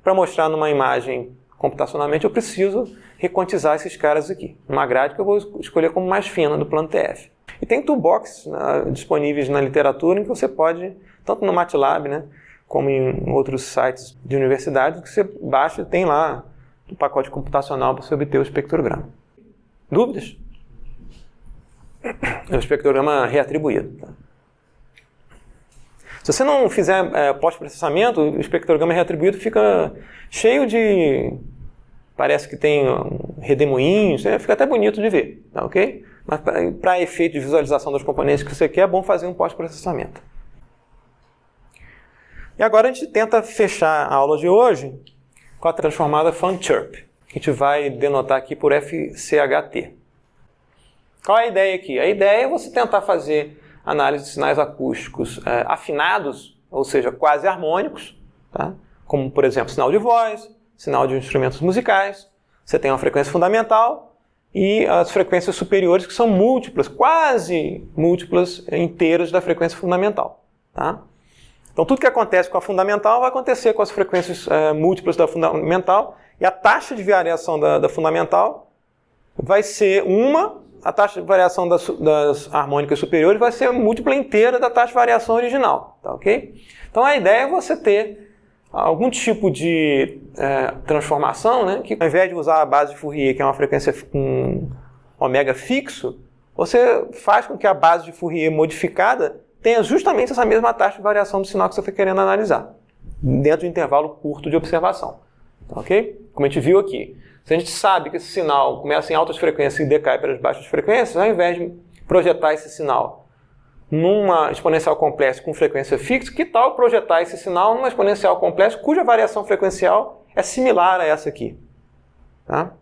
Para mostrar numa imagem computacionalmente, eu preciso requantizar esses caras aqui. Uma grade que eu vou escolher como mais fina do plano TF. E tem toolbox disponíveis na literatura em que você pode, tanto no MATLAB, né, como em outros sites de universidade, que você baixa e tem lá um pacote computacional para você obter o espectrograma. Dúvidas? É o espectrograma reatribuído. Tá? Se você não fizer pós-processamento, o espectrograma reatribuído fica cheio de... Parece que tem redemoinhos, né? Fica até bonito de ver, tá ok? Mas para efeito de visualização dos componentes que você quer, é bom fazer um pós-processamento. E agora a gente tenta fechar a aula de hoje com a transformada FunChirp, que a gente vai denotar aqui por FCHT. Qual é a ideia aqui? A ideia é você tentar fazer análise de sinais acústicos afinados, ou seja, quase harmônicos, tá? Como, por exemplo, sinal de voz, sinal de instrumentos musicais. Você tem uma frequência fundamental e as frequências superiores que são múltiplas, quase múltiplas inteiras da frequência fundamental. Tá? Então, tudo que acontece com a fundamental vai acontecer com as frequências múltiplas da fundamental e a taxa de variação da fundamental vai ser a taxa de variação das harmônicas superiores vai ser múltipla inteira da taxa de variação original. Tá, ok? Então, a ideia é você ter algum tipo de transformação, né, que ao invés de usar a base de Fourier, que é uma frequência com ômega fixo, você faz com que a base de Fourier modificada tenha justamente essa mesma taxa de variação do sinal que você está querendo analisar, dentro de um intervalo curto de observação. Tá, ok? Como a gente viu aqui. Se a gente sabe que esse sinal começa em altas frequências e decai para as baixas frequências, ao invés de projetar esse sinal numa exponencial complexa com frequência fixa, que tal projetar esse sinal numa exponencial complexa cuja variação frequencial é similar a essa aqui? Tá?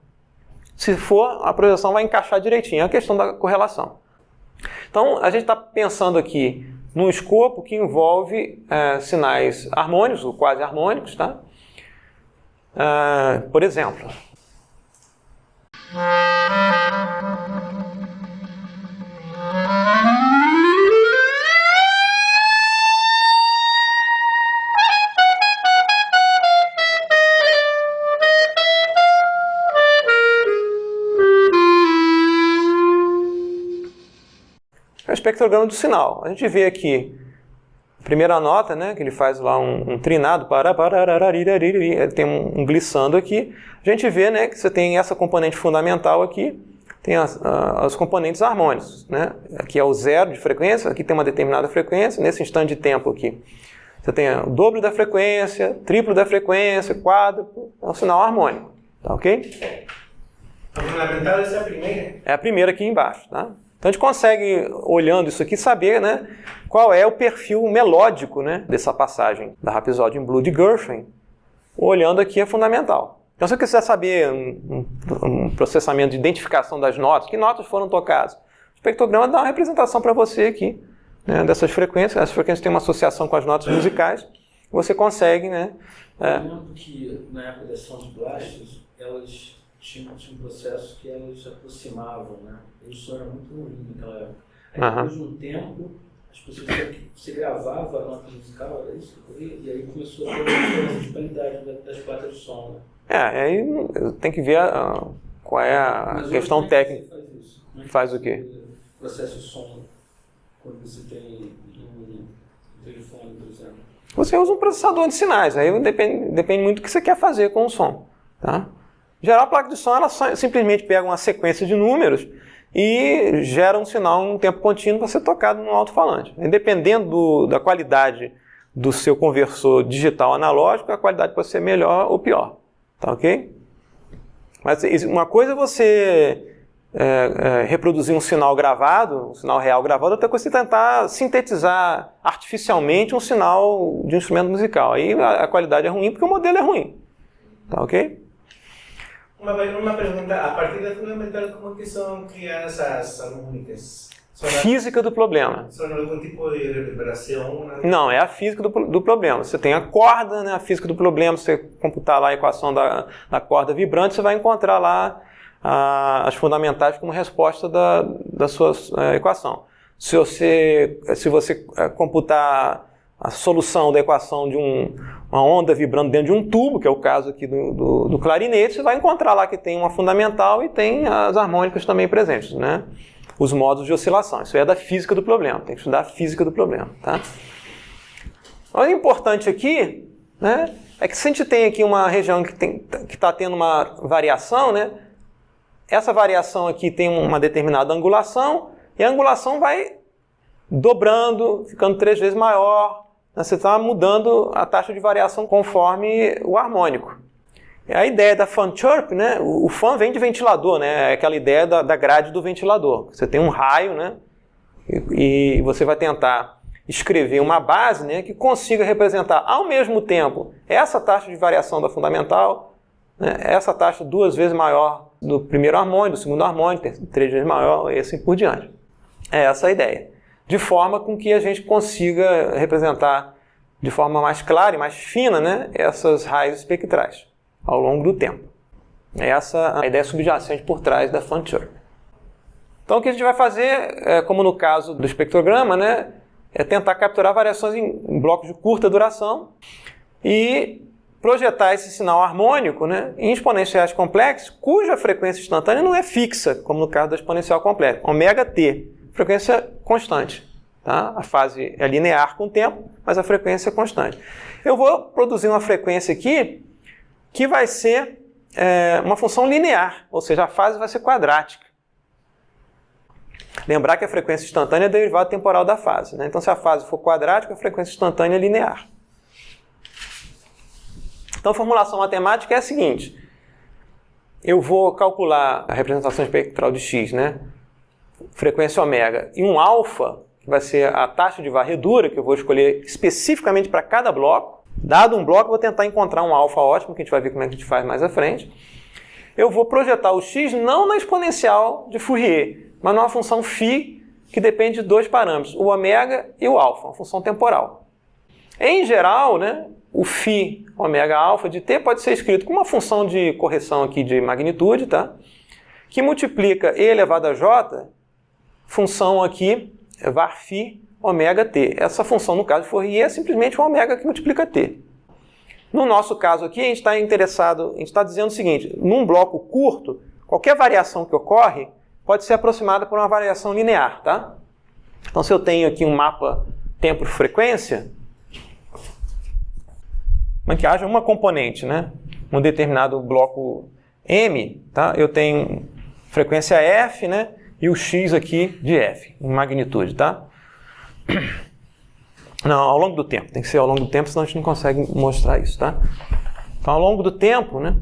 Se for, a projeção vai encaixar direitinho. É a questão da correlação. Então, a gente está pensando aqui num escopo que envolve sinais harmônicos ou quase harmônicos. Tá? Por exemplo... É o espectrograma do sinal. A gente vê aqui a primeira nota, né, que ele faz lá um trinado, tem um glissando aqui. A gente vê, né, que você tem essa componente fundamental aqui, tem os componentes harmônicos. Né? Aqui é o zero de frequência, aqui tem uma determinada frequência, nesse instante de tempo aqui. Você tem o dobro da frequência, triplo da frequência, quádruplo, é um sinal harmônico. Tá ok? A fundamental essa é a primeira? É a primeira aqui embaixo. Tá? Então a gente consegue, olhando isso aqui, saber, né, qual é o perfil melódico, né, dessa passagem da Rhapsody in Blue de Gershwin, olhando aqui a fundamental. Então se você quiser saber um processamento de identificação das notas, que notas foram tocadas, o espectrograma dá uma representação para você aqui, né, dessas frequências. As frequências têm uma associação com as notas musicais, você consegue... Né, Eu lembro que na época das Sound Blasters, elas tinham um processo que elas se aproximavam, né? E o som era muito ruim naquela época. Aí depois de um tempo, as pessoas você gravava a nota musical, era isso? E aí começou a ter uma diferença de qualidade das placas de som. Né? Aí tem que ver qual é a questão técnica. Faz isso? Faz o quê? Processa o som quando você tem um telefone, por exemplo. Você usa um processador de sinais, aí depende muito do que você quer fazer com o som. Tá? Em geral, a placa de som ela simplesmente pega uma sequência de números e gera um sinal em um tempo contínuo para ser tocado no alto-falante. Dependendo da qualidade do seu conversor digital analógico, a qualidade pode ser melhor ou pior. Tá ok? Mas uma coisa é você reproduzir um sinal gravado, um sinal real gravado, outra coisa é você tentar sintetizar artificialmente um sinal de um instrumento musical. Aí a qualidade é ruim porque o modelo é ruim. Tá ok? Uma pergunta, a partir da fundamental, como que são criadas as harmônicas? física do problema. Só não é algum tipo de reverberação? Né? Não, é a física do problema. Você tem a corda, né, a física do problema, você computar lá a equação da corda vibrante, você vai encontrar lá as fundamentais como resposta da sua equação. Se você computar a solução da equação de uma onda vibrando dentro de um tubo, que é o caso aqui do clarinete, você vai encontrar lá que tem uma fundamental e tem as harmônicas também presentes, né? Os modos de oscilação. Isso é da física do problema, tem que estudar a física do problema, tá? O importante aqui, né, é que se a gente tem aqui uma região que está tendo uma variação, né, essa variação aqui tem uma determinada angulação, e a angulação vai dobrando, ficando 3 vezes maior. Você está mudando a taxa de variação conforme o harmônico. A ideia da fan chirp, né? O fan vem de ventilador, né? É aquela ideia da grade do ventilador. Você tem um raio, né? E você vai tentar escrever uma base, né, que consiga representar ao mesmo tempo essa taxa de variação da fundamental, né, essa taxa 2 vezes maior do primeiro harmônico, do segundo harmônico, 3 vezes maior e assim por diante. É essa a ideia. De forma com que a gente consiga representar de forma mais clara e mais fina, né, essas raízes espectrais ao longo do tempo. Essa é a ideia subjacente por trás da fan chirp. Então o que a gente vai fazer, como no caso do espectrograma, né, é tentar capturar variações em blocos de curta duração e projetar esse sinal harmônico, né, em exponenciais complexos, cuja frequência instantânea não é fixa, como no caso da exponencial complexa, ω-t, frequência constante. Tá? A fase é linear com o tempo, mas a frequência é constante. Eu vou produzir uma frequência aqui que vai ser uma função linear, ou seja, a fase vai ser quadrática. Lembrar que a frequência instantânea é derivada temporal da fase, né? Então, se a fase for quadrática, a frequência instantânea é linear. Então, a formulação matemática é a seguinte. Eu vou calcular a representação espectral de x, né? Frequência ômega, e um alfa, que vai ser a taxa de varredura, que eu vou escolher especificamente para cada bloco. Dado um bloco, eu vou tentar encontrar um alfa ótimo, que a gente vai ver como é que a gente faz mais à frente. Eu vou projetar o x não na exponencial de Fourier, mas numa função φ que depende de 2 parâmetros, o ômega e o alfa, uma função temporal. Em geral, né, o φ ômega alfa de t pode ser escrito com uma função de correção aqui de magnitude, tá? Que multiplica e elevado a j, função aqui, var φ ômega t. Essa função, no caso de Fourier, é simplesmente o ômega que multiplica t. No nosso caso aqui, a gente está interessado, a gente está dizendo o seguinte, num bloco curto, qualquer variação que ocorre pode ser aproximada por uma variação linear, tá? Então, se eu tenho aqui um mapa tempo-frequência, que haja uma componente, né? Um determinado bloco M, tá? Eu tenho frequência f, né? E o x aqui de f, em magnitude, tá? Não, ao longo do tempo. Tem que ser ao longo do tempo, senão a gente não consegue mostrar isso, tá? Então, ao longo do tempo, né?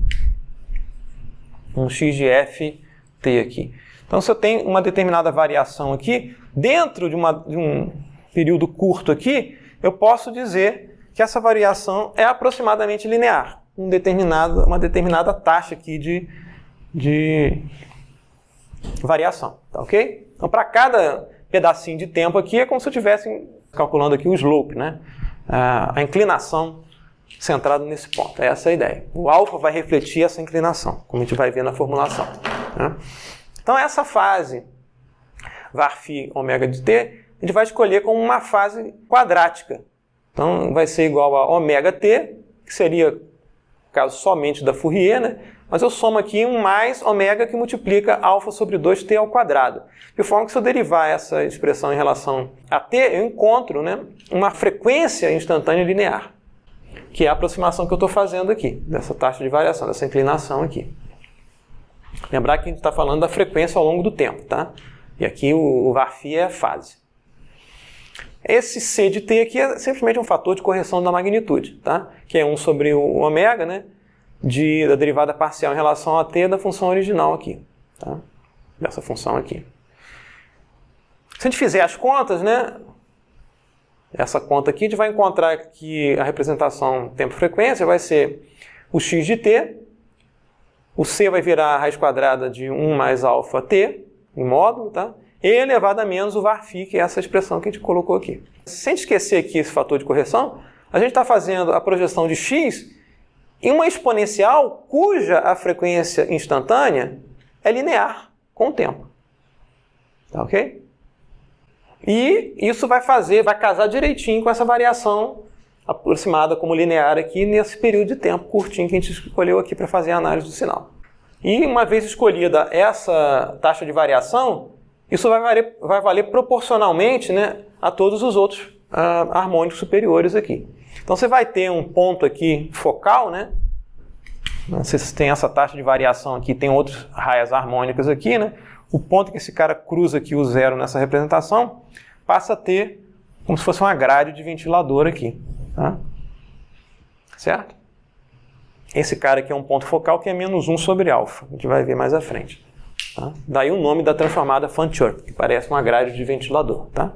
Um x de f t aqui. Então, se eu tenho uma determinada variação aqui, dentro de um período curto aqui, eu posso dizer que essa variação é aproximadamente linear. Uma determinada taxa aqui de variação, tá ok? Então, para cada pedacinho de tempo aqui, é como se eu estivesse calculando aqui o slope, né? A inclinação centrada nesse ponto. Essa é a ideia. O alfa vai refletir essa inclinação, como a gente vai ver na formulação, né? Então, essa fase var φ ômega de t, a gente vai escolher como uma fase quadrática. Então, vai ser igual a ômega t, que seria, no caso, somente da Fourier, né? Mas eu somo aqui um mais ômega que multiplica alfa sobre 2t ao quadrado. De forma que, se eu derivar essa expressão em relação a t, eu encontro, né, uma frequência instantânea linear, que é a aproximação que eu estou fazendo aqui, dessa taxa de variação, dessa inclinação aqui. Lembrar que a gente está falando da frequência ao longo do tempo, tá? E aqui o var φ é a fase. Esse c de t aqui é simplesmente um fator de correção da magnitude, tá? Que é 1 sobre o ômega, né? Da derivada parcial em relação a t da função original aqui, tá? Dessa função aqui. Se a gente fizer as contas, né? Essa conta aqui, a gente vai encontrar que a representação tempo-frequência vai ser o x de t, o c vai virar a raiz quadrada de 1 mais alfa t, em módulo, tá? e elevado a menos o var-φ, que é essa expressão que a gente colocou aqui. Sem esquecer aqui esse fator de correção, a gente está fazendo a projeção de x em uma exponencial cuja a frequência instantânea é linear com o tempo. Tá ok? E isso vai casar direitinho com essa variação aproximada como linear aqui nesse período de tempo curtinho que a gente escolheu aqui para fazer a análise do sinal. E uma vez escolhida essa taxa de variação, isso vai valer proporcionalmente, né, a todos os outros harmônicos superiores aqui. Então você vai ter um ponto aqui focal, né? Não sei se tem essa taxa de variação aqui, tem outros raias harmônicas aqui, né? O ponto que esse cara cruza aqui, o zero nessa representação, passa a ter como se fosse uma grade de ventilador aqui. Tá? Certo? Esse cara aqui é um ponto focal que é menos 1 sobre alfa. A gente vai ver mais à frente. Tá? Daí o nome da transformada Fan-Chirp, que parece uma grade de ventilador. Tá?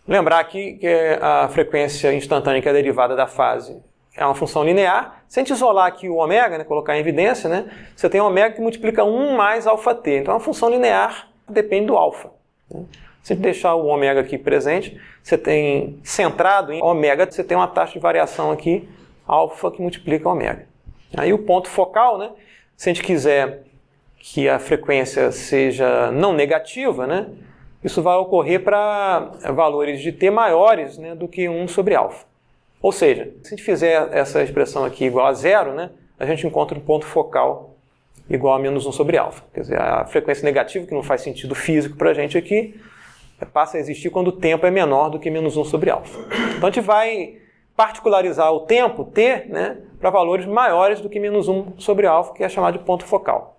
Lembrar aqui que a frequência instantânea que é derivada da fase é uma função linear. Se a gente isolar aqui o ômega, né, colocar em evidência, né, você tem ômega que multiplica 1 mais alfa-t. Então é uma função linear que depende do alfa. Né? Se a gente deixar o ômega aqui presente, você tem centrado em ômega, você tem uma taxa de variação aqui, alfa, que multiplica ômega. Aí o ponto focal, né, se a gente quiser que a frequência seja não negativa, né, isso vai ocorrer para valores de t maiores, né, do que 1 sobre alfa. Ou seja, se a gente fizer essa expressão aqui igual a zero, né, a gente encontra um ponto focal igual a menos 1 sobre alfa. Quer dizer, a frequência negativa, que não faz sentido físico para a gente aqui, passa a existir quando o tempo é menor do que menos 1 sobre alfa. Então a gente vai particularizar o tempo, t, né, para valores maiores do que menos 1 sobre alfa, que é chamado de ponto focal.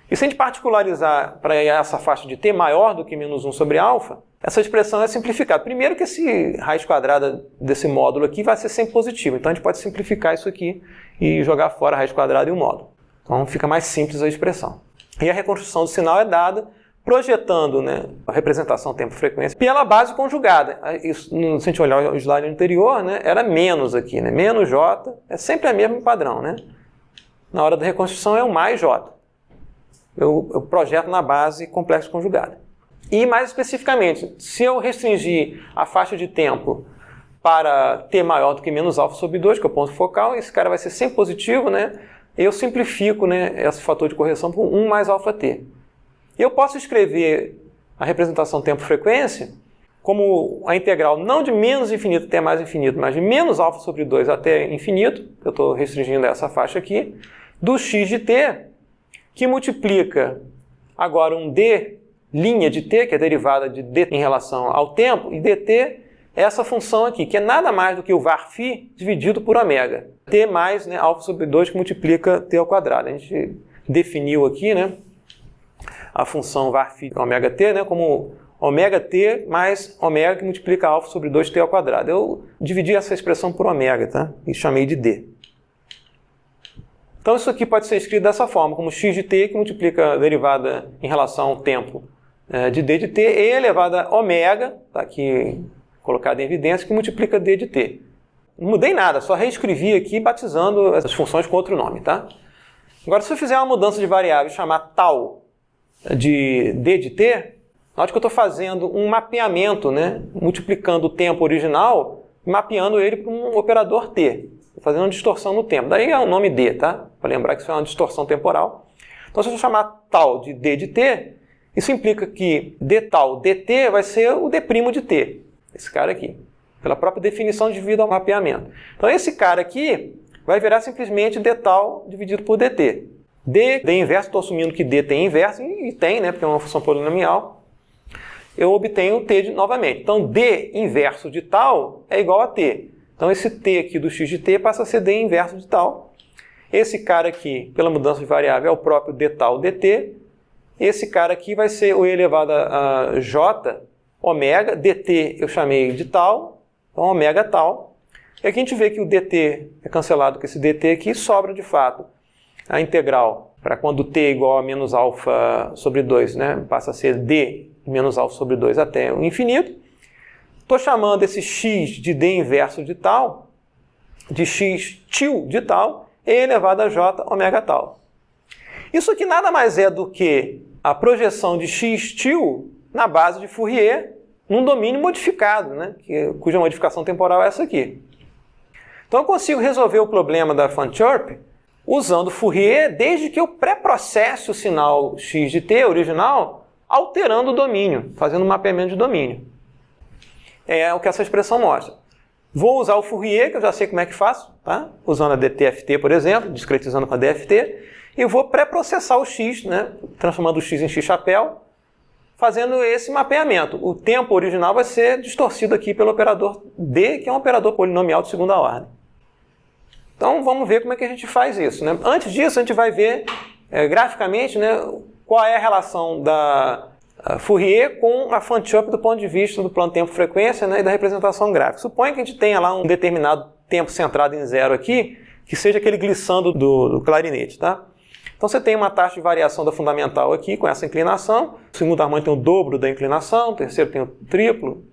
E se a gente particularizar para essa faixa de t maior do que menos 1 sobre alfa, essa expressão é simplificada. Primeiro que esse raiz quadrada desse módulo aqui vai ser sempre positivo. Então a gente pode simplificar isso aqui e jogar fora a raiz quadrada e o módulo. Então fica mais simples a expressão. E a reconstrução do sinal é dada projetando, né, a representação tempo-frequência pela base conjugada. Isso, se a gente olhar o slide anterior, né, era menos aqui, né, menos j, é sempre o mesmo padrão. Né? Na hora da reconstrução é o mais j. Eu projeto na base complexo conjugada. E mais especificamente, se eu restringir a faixa de tempo para t maior do que menos alfa sobre 2, que é o ponto focal, esse cara vai ser sempre positivo, né? Eu simplifico, né, esse fator de correção por 1 mais alfa-t. E eu posso escrever a representação tempo-frequência como a integral não de menos infinito até mais infinito, mas de menos alfa sobre 2 até infinito, eu estou restringindo essa faixa aqui, do x de t, que multiplica agora um d' de t, que é derivada de d em relação ao tempo, e dt é essa função aqui, que é nada mais do que o var-φ dividido por ômega. T mais, né, alfa sobre 2 que multiplica t ao quadrado. A gente definiu aqui, né, a função var-φ ômega t, né, como ômega t mais ômega que multiplica alfa sobre 2t ao quadrado. Eu dividi essa expressão por ômega, tá? E chamei de d. Então isso aqui pode ser escrito dessa forma, como x de t que multiplica a derivada em relação ao tempo de d de t e elevada a ômega, tá aqui colocado em evidência, que multiplica d de t. Não mudei nada, só reescrevi aqui batizando essas funções com outro nome, tá? Agora, se eu fizer uma mudança de variável e chamar tal de d de t, note que eu estou fazendo um mapeamento, né? Multiplicando o tempo original e mapeando ele para um operador t. Estou fazendo uma distorção no tempo. Daí é o nome d, tá? Para lembrar que isso é uma distorção temporal. Então, se eu chamar tal de d de t, isso implica que d tal dt vai ser o d' de t. Esse cara aqui. Pela própria definição devido ao mapeamento. Então, esse cara aqui vai virar simplesmente d tal dividido por dt. D inverso, estou assumindo que d tem inverso, e tem, né? Porque é uma função polinomial. Eu obtenho t novamente. Então, d inverso de tal é igual a t. Então, esse t aqui do x de t passa a ser d inverso de tal. Esse cara aqui, pela mudança de variável, é o próprio d tal dt. Esse cara aqui vai ser o e elevado a j ômega. Dt eu chamei de tal. Então, ômega tal. E aqui a gente vê que o dt é cancelado com esse dt aqui. Sobra, de fato, a integral para quando t é igual a menos alfa sobre 2, né? Passa a ser d menos alfa sobre 2 até o infinito. Estou chamando esse x de d inverso de tal, de x til de tal, e elevado a j ômega tal. Isso aqui nada mais é do que a projeção de x-til na base de Fourier num domínio modificado, né? Cuja modificação temporal é essa aqui. Então eu consigo resolver o problema da Van Church usando Fourier desde que eu pré-processe o sinal x de t original alterando o domínio, fazendo um mapeamento de domínio. É o que essa expressão mostra. Vou usar o Fourier, que eu já sei como é que faço, tá? Usando a DTFT, por exemplo, discretizando com a DFT, e vou pré-processar o x, né? Transformando o x em x-chapéu, fazendo esse mapeamento. O tempo original vai ser distorcido aqui pelo operador D, que é um operador polinomial de segunda ordem. Então vamos ver como é que a gente faz isso, né? Antes disso, a gente vai ver graficamente, né, qual é a relação da Fourier com a Van Church do ponto de vista do plano tempo-frequência, né, e da representação gráfica. Suponha que a gente tenha lá um determinado tempo centrado em zero aqui, que seja aquele glissando do clarinete, tá? Então você tem uma taxa de variação da fundamental aqui com essa inclinação, o segundo harmônico tem o dobro da inclinação, o terceiro tem o triplo.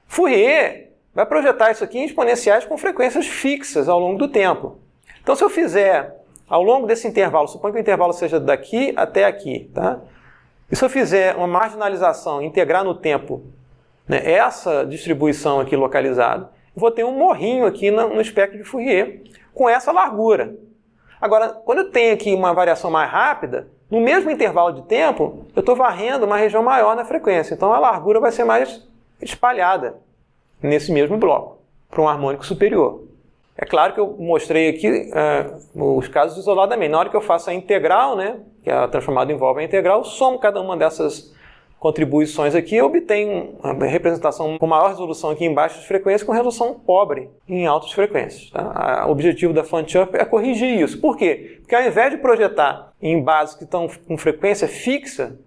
Fourier vai projetar isso aqui em exponenciais com frequências fixas ao longo do tempo. Então se eu fizer ao longo desse intervalo, suponha que o intervalo seja daqui até aqui, tá? E se eu fizer uma marginalização, integrar no tempo, né, essa distribuição aqui localizada, eu vou ter um morrinho aqui no espectro de Fourier com essa largura. Agora, quando eu tenho aqui uma variação mais rápida, no mesmo intervalo de tempo, eu estou varrendo uma região maior na frequência. Então a largura vai ser mais espalhada nesse mesmo bloco, para um harmônico superior. É claro que eu mostrei aqui os casos isoladamente. Na hora que eu faço a integral, né, que é a transformada envolve a integral, eu somo cada uma dessas contribuições aqui, eu obtenho uma representação com maior resolução aqui em baixas frequências com resolução pobre em altas frequências. Tá? O objetivo da Van Church é corrigir isso. Por quê? Porque ao invés de projetar em bases que estão com frequência fixa,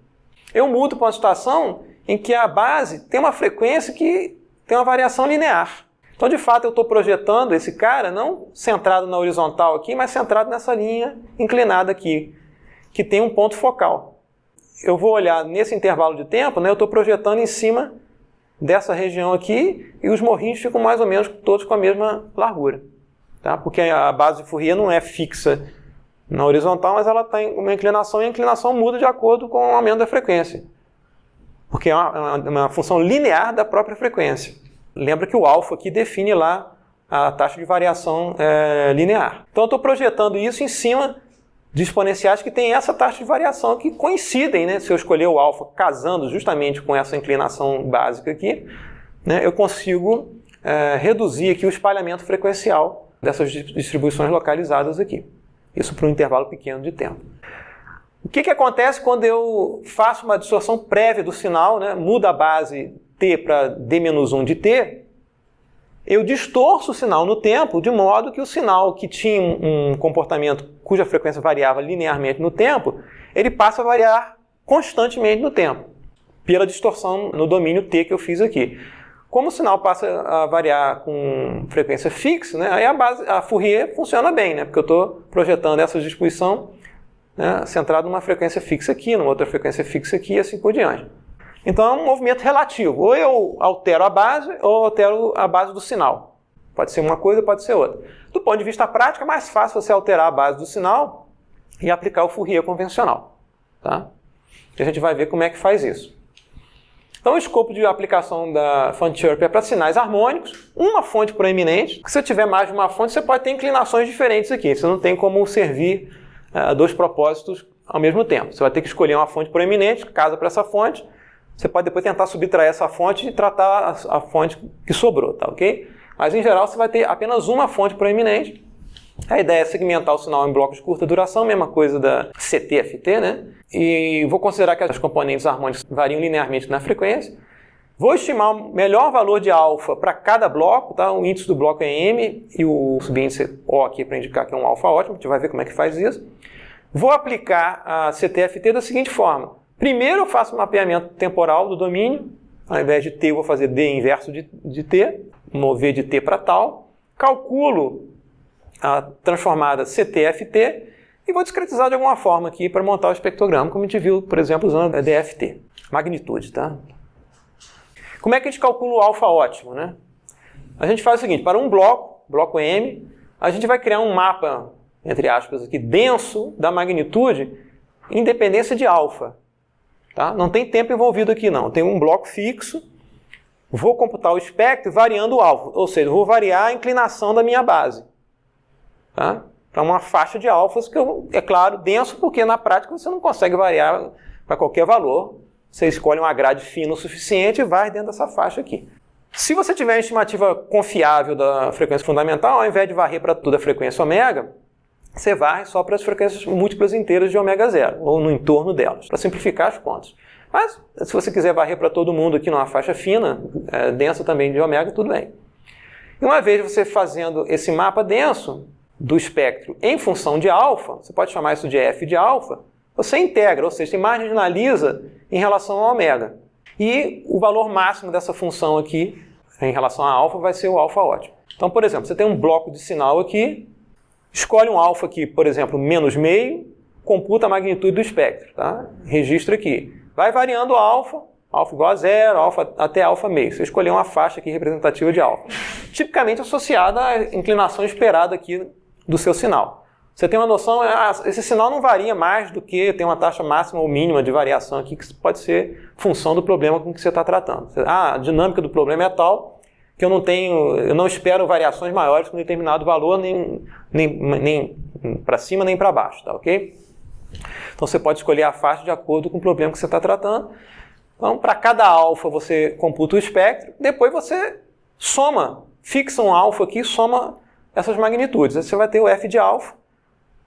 eu mudo para uma situação em que a base tem uma frequência que tem uma variação linear. Então, de fato, eu estou projetando esse cara não centrado na horizontal aqui, mas centrado nessa linha inclinada aqui, que tem um ponto focal. Eu vou olhar nesse intervalo de tempo, né, eu estou projetando em cima dessa região aqui e os morrinhos ficam mais ou menos todos com a mesma largura. Tá? Porque a base de Fourier não é fixa na horizontal, mas ela tem uma inclinação e a inclinação muda de acordo com o aumento da frequência. Porque é uma função linear da própria frequência. Lembra que o alfa aqui define lá a taxa de variação linear. Então eu estou projetando isso em cima de exponenciais que têm essa taxa de variação que coincidem, né? Se eu escolher o alfa casando justamente com essa inclinação básica aqui, né, eu consigo reduzir aqui o espalhamento frequencial dessas distribuições localizadas aqui. Isso para um intervalo pequeno de tempo. O que acontece quando eu faço uma distorção prévia do sinal, né, mudo a base t para d-1 de t, eu distorço o sinal no tempo de modo que o sinal que tinha um comportamento cuja frequência variava linearmente no tempo, ele passa a variar constantemente no tempo, pela distorção no domínio t que eu fiz aqui. Como o sinal passa a variar com frequência fixa, né, aí a Fourier funciona bem, né, porque eu estou projetando essa distribuição, né, centrado numa frequência fixa aqui, numa outra frequência fixa aqui e assim por diante. Então é um movimento relativo. Ou eu altero a base, ou altero a base do sinal. Pode ser uma coisa, pode ser outra. Do ponto de vista prático, é mais fácil você alterar a base do sinal e aplicar o Fourier convencional. Tá? E a gente vai ver como é que faz isso. Então o escopo de aplicação da Van Church é para sinais harmônicos, uma fonte proeminente. Se você tiver mais de uma fonte, você pode ter inclinações diferentes aqui. Você não tem como servir dois propósitos ao mesmo tempo. Você vai ter que escolher uma fonte proeminente, casa para essa fonte. Você pode depois tentar subtrair essa fonte e tratar a fonte que sobrou, tá ok? Mas em geral você vai ter apenas uma fonte proeminente. A ideia é segmentar o sinal em blocos de curta duração, mesma coisa da CTFT, né? E vou considerar que as componentes harmônicas variam linearmente na frequência. Vou estimar o melhor valor de alfa para cada bloco, tá? O índice do bloco é M e o subíndice O aqui para indicar que é um alfa ótimo. A gente vai ver como é que faz isso. Vou aplicar a CTFT da seguinte forma. Primeiro eu faço o mapeamento temporal do domínio, ao invés de t eu vou fazer d inverso de t, mover de t para tal, calculo a transformada CTFT e vou discretizar de alguma forma aqui para montar o espectrograma, como a gente viu, por exemplo, usando a DFT, magnitude, tá? Como é que a gente calcula o alfa ótimo, né? A gente faz o seguinte, para um bloco M, a gente vai criar um mapa, entre aspas aqui, denso da magnitude em dependência de alfa. Tá? Não tem tempo envolvido aqui não, tem um bloco fixo, vou computar o espectro variando o alvo, ou seja, vou variar a inclinação da minha base. Tá? Para uma faixa de alfas que, é claro, denso, porque na prática você não consegue variar para qualquer valor. Você escolhe uma grade fina o suficiente e vai dentro dessa faixa aqui. Se você tiver uma estimativa confiável da frequência fundamental, ao invés de varrer para toda a frequência ômega, você varre só para as frequências múltiplas inteiras de ômega zero, ou no entorno delas, para simplificar as contas. Mas, se você quiser varrer para todo mundo aqui numa faixa fina, densa também de ômega, tudo bem. E uma vez você fazendo esse mapa denso do espectro em função de alfa, você pode chamar isso de f de alfa, você integra, ou seja, você marginaliza em relação a ômega. E o valor máximo dessa função aqui, em relação a alfa, vai ser o alfa ótimo. Então, por exemplo, você tem um bloco de sinal aqui, escolhe um alfa aqui, por exemplo, menos meio, computa a magnitude do espectro, tá? Registra aqui. Vai variando o alfa igual a zero, alfa até alfa meio. Você escolheu uma faixa aqui representativa de alfa. Tipicamente associada à inclinação esperada aqui do seu sinal. Você tem uma noção, esse sinal não varia mais do que tem uma taxa máxima ou mínima de variação aqui, que pode ser função do problema com que você está tratando. A dinâmica do problema é tal que eu não espero variações maiores com determinado valor, nem para cima nem para baixo, tá ok? Então você pode escolher a faixa de acordo com o problema que você está tratando. Então, para cada alfa você computa o espectro, depois você fixa um alfa aqui e soma essas magnitudes. Aí você vai ter o f de alfa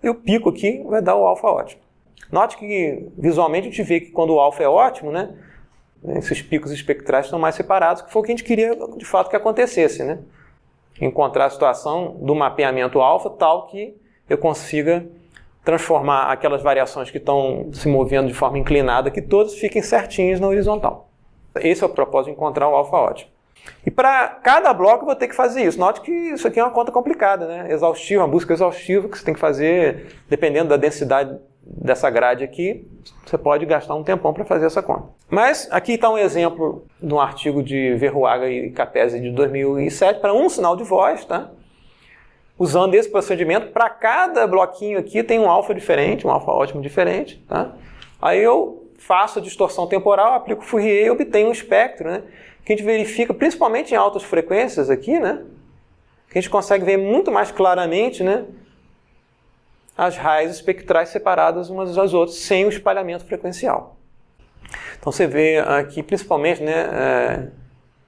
e o pico aqui vai dar o alfa ótimo. Note que visualmente a gente vê que quando o alfa é ótimo, né, esses picos espectrais estão mais separados, que foi o que a gente queria de fato que acontecesse, né? Encontrar a situação do mapeamento alfa tal que eu consiga transformar aquelas variações que estão se movendo de forma inclinada, que todas fiquem certinhas na horizontal. Esse é o propósito de encontrar o alfa ótimo. E para cada bloco eu vou ter que fazer isso. Note que isso aqui é uma conta complicada, né? Exaustiva, uma busca exaustiva que você tem que fazer, dependendo da densidade dessa grade aqui, você pode gastar um tempão para fazer essa conta. Mas aqui está um exemplo de um artigo de Verruaga e Capese de 2007 para um sinal de voz, tá? Usando esse procedimento, para cada bloquinho aqui tem um alfa diferente, um alfa ótimo diferente, tá? Aí eu faço a distorção temporal, aplico Fourier e obtenho um espectro, né? Que a gente verifica, principalmente em altas frequências aqui, né? Que a gente consegue ver muito mais claramente, né? As raízes espectrais separadas umas das outras, sem o espalhamento frequencial. Então você vê aqui, principalmente, né?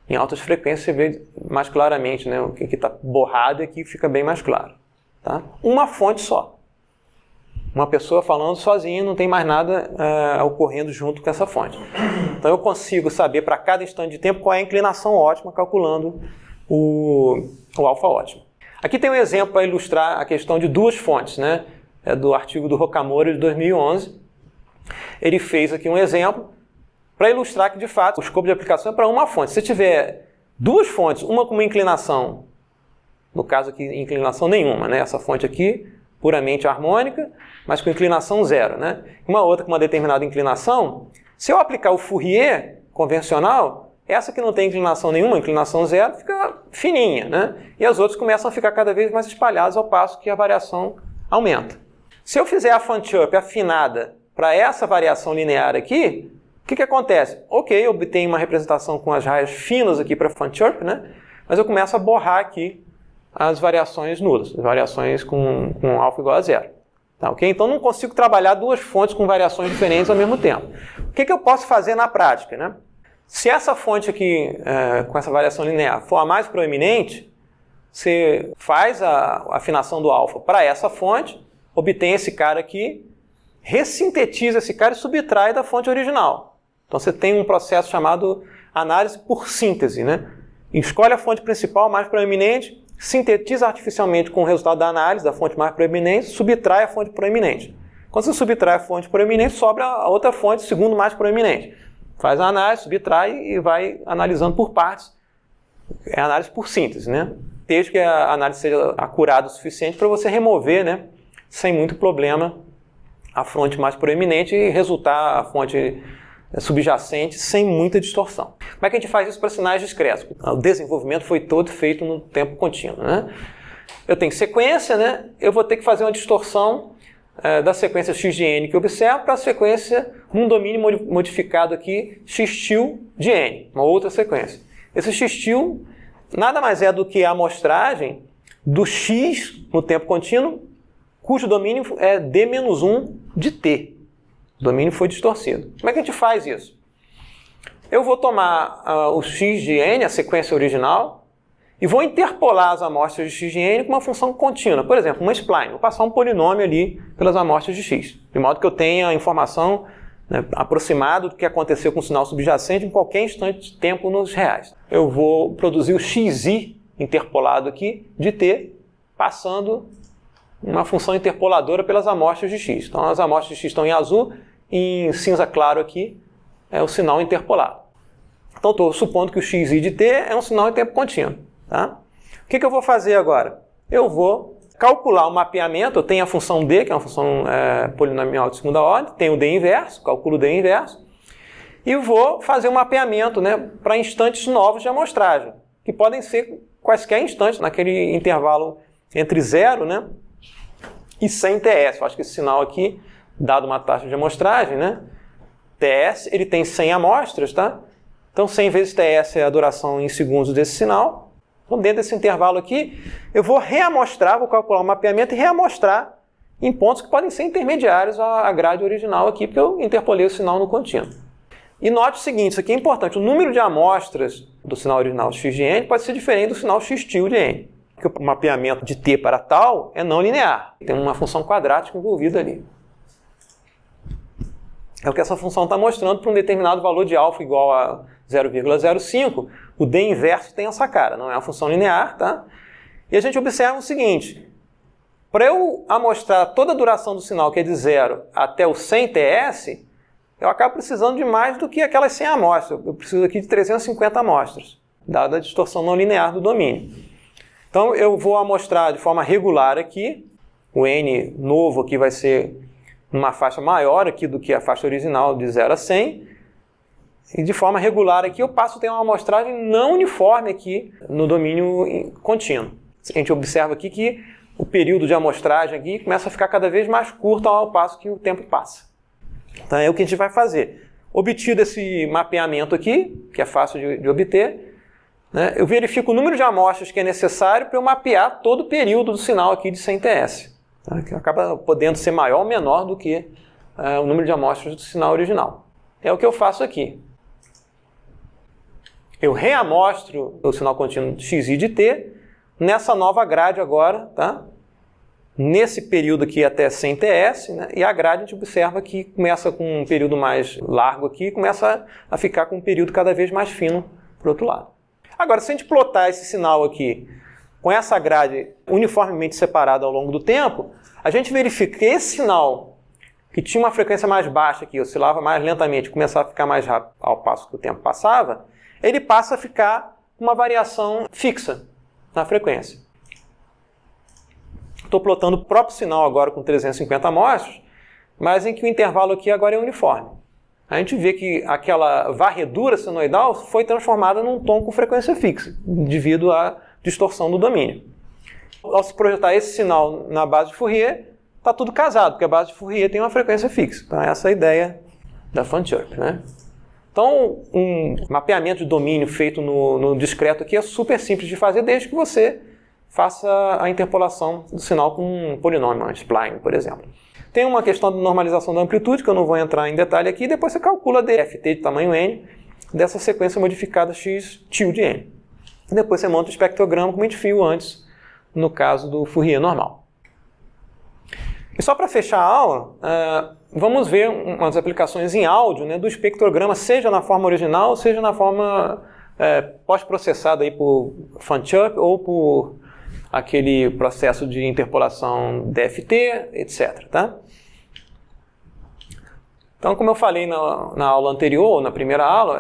Em altas frequências você vê mais claramente, né? O que está borrado e aqui fica bem mais claro. Tá? Uma fonte só. Uma pessoa falando sozinha, não tem mais nada ocorrendo junto com essa fonte. Então eu consigo saber para cada instante de tempo qual é a inclinação ótima, calculando o alfa ótimo. Aqui tem um exemplo para ilustrar a questão de duas fontes, né? É do artigo do Rocamora de 2011. Ele fez aqui um exemplo para ilustrar que, de fato, o escopo de aplicação é para uma fonte. Se tiver duas fontes, uma com uma inclinação, no caso aqui, inclinação nenhuma, né? Essa fonte aqui, puramente harmônica, mas com inclinação zero, né? Uma outra com uma determinada inclinação, se eu aplicar o Fourier convencional, essa que não tem inclinação nenhuma, inclinação zero, fica fininha, né? E as outras começam a ficar cada vez mais espalhadas ao passo que a variação aumenta. Se eu fizer a Fanchup afinada para essa variação linear aqui, o que acontece? Ok, eu obtenho uma representação com as raias finas aqui para Fanchup, né? Mas eu começo a borrar aqui as variações nulas, as variações com alfa igual a zero. Tá, okay? Então não consigo trabalhar duas fontes com variações diferentes ao mesmo tempo. O que eu posso fazer na prática, né? Se essa fonte aqui, com essa variação linear, for a mais proeminente, você faz a afinação do alfa para essa fonte, obtém esse cara aqui, ressintetiza esse cara e subtrai da fonte original. Então você tem um processo chamado análise por síntese, né? Escolhe a fonte principal mais proeminente, sintetiza artificialmente com o resultado da análise da fonte mais proeminente, subtrai a fonte proeminente. Quando você subtrai a fonte proeminente, sobra a outra fonte segundo mais proeminente. Faz a análise, subtrai e vai analisando por partes. É análise por síntese, né? Desde que a análise seja acurada o suficiente para você remover, né, sem muito problema, a fonte mais proeminente e resultar a fonte subjacente sem muita distorção. Como é que a gente faz isso para sinais discretos? O desenvolvimento foi todo feito no tempo contínuo, né? Eu tenho sequência, né? Eu vou ter que fazer uma distorção da sequência x de n que eu observo para a sequência num domínio modificado aqui x-til de n, uma outra sequência. Esse x-til nada mais é do que a amostragem do x no tempo contínuo, cujo domínio é d-1 de t. O domínio foi distorcido. Como é que a gente faz isso? Eu vou tomar o x de n, a sequência original, e vou interpolar as amostras de x de n com uma função contínua. Por exemplo, uma spline. Vou passar um polinômio ali pelas amostras de x, de modo que eu tenha a informação, né, aproximada do que aconteceu com o sinal subjacente em qualquer instante de tempo nos reais. Eu vou produzir o xi interpolado aqui de t, passando uma função interpoladora pelas amostras de x. Então as amostras de x estão em azul, e em cinza claro aqui é o sinal interpolado. Então estou supondo que o xi de t é um sinal em tempo contínuo. Tá? O que eu vou fazer agora? Eu vou calcular o mapeamento, eu tenho a função d, que é uma função polinomial de segunda ordem, tenho o d inverso, calculo o d inverso, e vou fazer um mapeamento, né, para instantes novos de amostragem, que podem ser quaisquer instantes naquele intervalo entre 0, né, e 100 ts. Eu acho que esse sinal aqui, dado uma taxa de amostragem, né, ts, ele tem 100 amostras, tá? Então 100 vezes ts é a duração em segundos desse sinal. Então, dentro desse intervalo aqui, eu vou reamostrar, vou calcular o mapeamento e reamostrar em pontos que podem ser intermediários à grade original aqui, porque eu interpolei o sinal no contínuo. E note o seguinte, isso aqui é importante, o número de amostras do sinal original x de n pode ser diferente do sinal x-til de n, porque o mapeamento de t para tal é não linear, tem uma função quadrática envolvida ali. É o que essa função está mostrando para um determinado valor de alfa igual a 0,05, o d inverso tem essa cara, não é uma função linear, tá? E a gente observa o seguinte, para eu amostrar toda a duração do sinal, que é de 0 até o 100 ts, eu acabo precisando de mais do que aquelas 100 amostras, eu preciso aqui de 350 amostras, dada a distorção não linear do domínio. Então eu vou amostrar de forma regular aqui, o n novo aqui vai ser numa faixa maior aqui do que a faixa original de 0 a 100, e de forma regular aqui eu passo a ter uma amostragem não uniforme aqui no domínio contínuo. A gente observa aqui que o período de amostragem aqui começa a ficar cada vez mais curto ao passo que o tempo passa. Então é o que a gente vai fazer. Obtido esse mapeamento aqui, que é fácil de obter, né, eu verifico o número de amostras que é necessário para eu mapear todo o período do sinal aqui de 100 ts. Tá? Que acaba podendo ser maior ou menor do que o número de amostras do sinal original. É o que eu faço aqui. Eu reamostro o sinal contínuo xi de t nessa nova grade agora, tá? Nesse período aqui até 100 ts, né? E a grade a gente observa que começa com um período mais largo aqui e começa a ficar com um período cada vez mais fino para o outro lado. Agora, se a gente plotar esse sinal aqui com essa grade uniformemente separada ao longo do tempo, a gente verifica que esse sinal, que tinha uma frequência mais baixa aqui, oscilava mais lentamente, começava a ficar mais rápido ao passo que o tempo passava, ele passa a ficar com uma variação fixa na frequência. Estou plotando o próprio sinal agora com 350 amostras, mas em que o intervalo aqui agora é uniforme. A gente vê que aquela varredura senoidal foi transformada num tom com frequência fixa, devido à distorção do domínio. Ao se projetar esse sinal na base de Fourier, está tudo casado, porque a base de Fourier tem uma frequência fixa. Então essa é a ideia da Fan-Church, né? Então, um mapeamento de domínio feito no discreto aqui é super simples de fazer, desde que você faça a interpolação do sinal com um polinômio, um spline, por exemplo. Tem uma questão de normalização da amplitude, que eu não vou entrar em detalhe aqui, e depois você calcula dft de tamanho n dessa sequência modificada x-til de n. E depois você monta o espectrograma como a gente viu antes, no caso do Fourier normal. E só para fechar a aula, vamos ver umas aplicações em áudio, né, do espectrograma, seja na forma original, seja na forma pós-processada aí por Fan-Church ou por aquele processo de interpolação DFT, etc. Tá? Então, como eu falei na aula anterior, na primeira aula,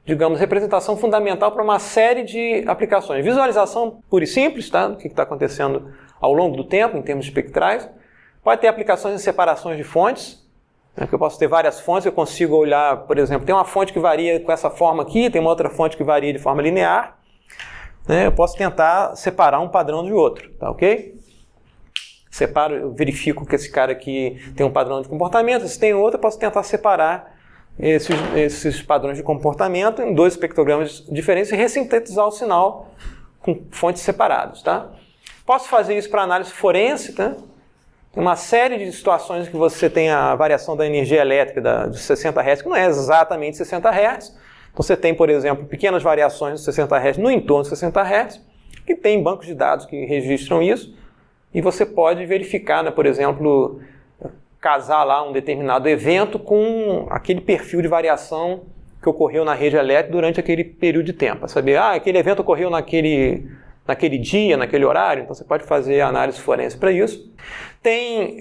digamos, representação fundamental para uma série de aplicações. Visualização pura e simples, tá? Do que está acontecendo ao longo do tempo, em termos espectrais. Pode ter aplicações em separações de fontes, né? Que eu posso ter várias fontes, eu consigo olhar, por exemplo, tem uma fonte que varia com essa forma aqui, tem uma outra fonte que varia de forma linear. Né? Eu posso tentar separar um padrão de outro, tá ok? separo, eu verifico que esse cara aqui tem um padrão de comportamento, se tem outro, eu posso tentar separar esses padrões de comportamento em 2 espectrogramas diferentes e ressintetizar o sinal com fontes separadas, tá? Posso fazer isso para análise forense, tá? Tem uma série de situações que você tem a variação da energia elétrica de 60 Hz, que não é exatamente 60 Hz. Então você tem, por exemplo, pequenas variações de 60 Hz no entorno de 60 Hz, que tem bancos de dados que registram isso, e você pode verificar, né, por exemplo, casar lá um determinado evento com aquele perfil de variação que ocorreu na rede elétrica durante aquele período de tempo. Para saber, aquele evento ocorreu naquele dia, naquele horário, então você pode fazer análise forense para isso. Tem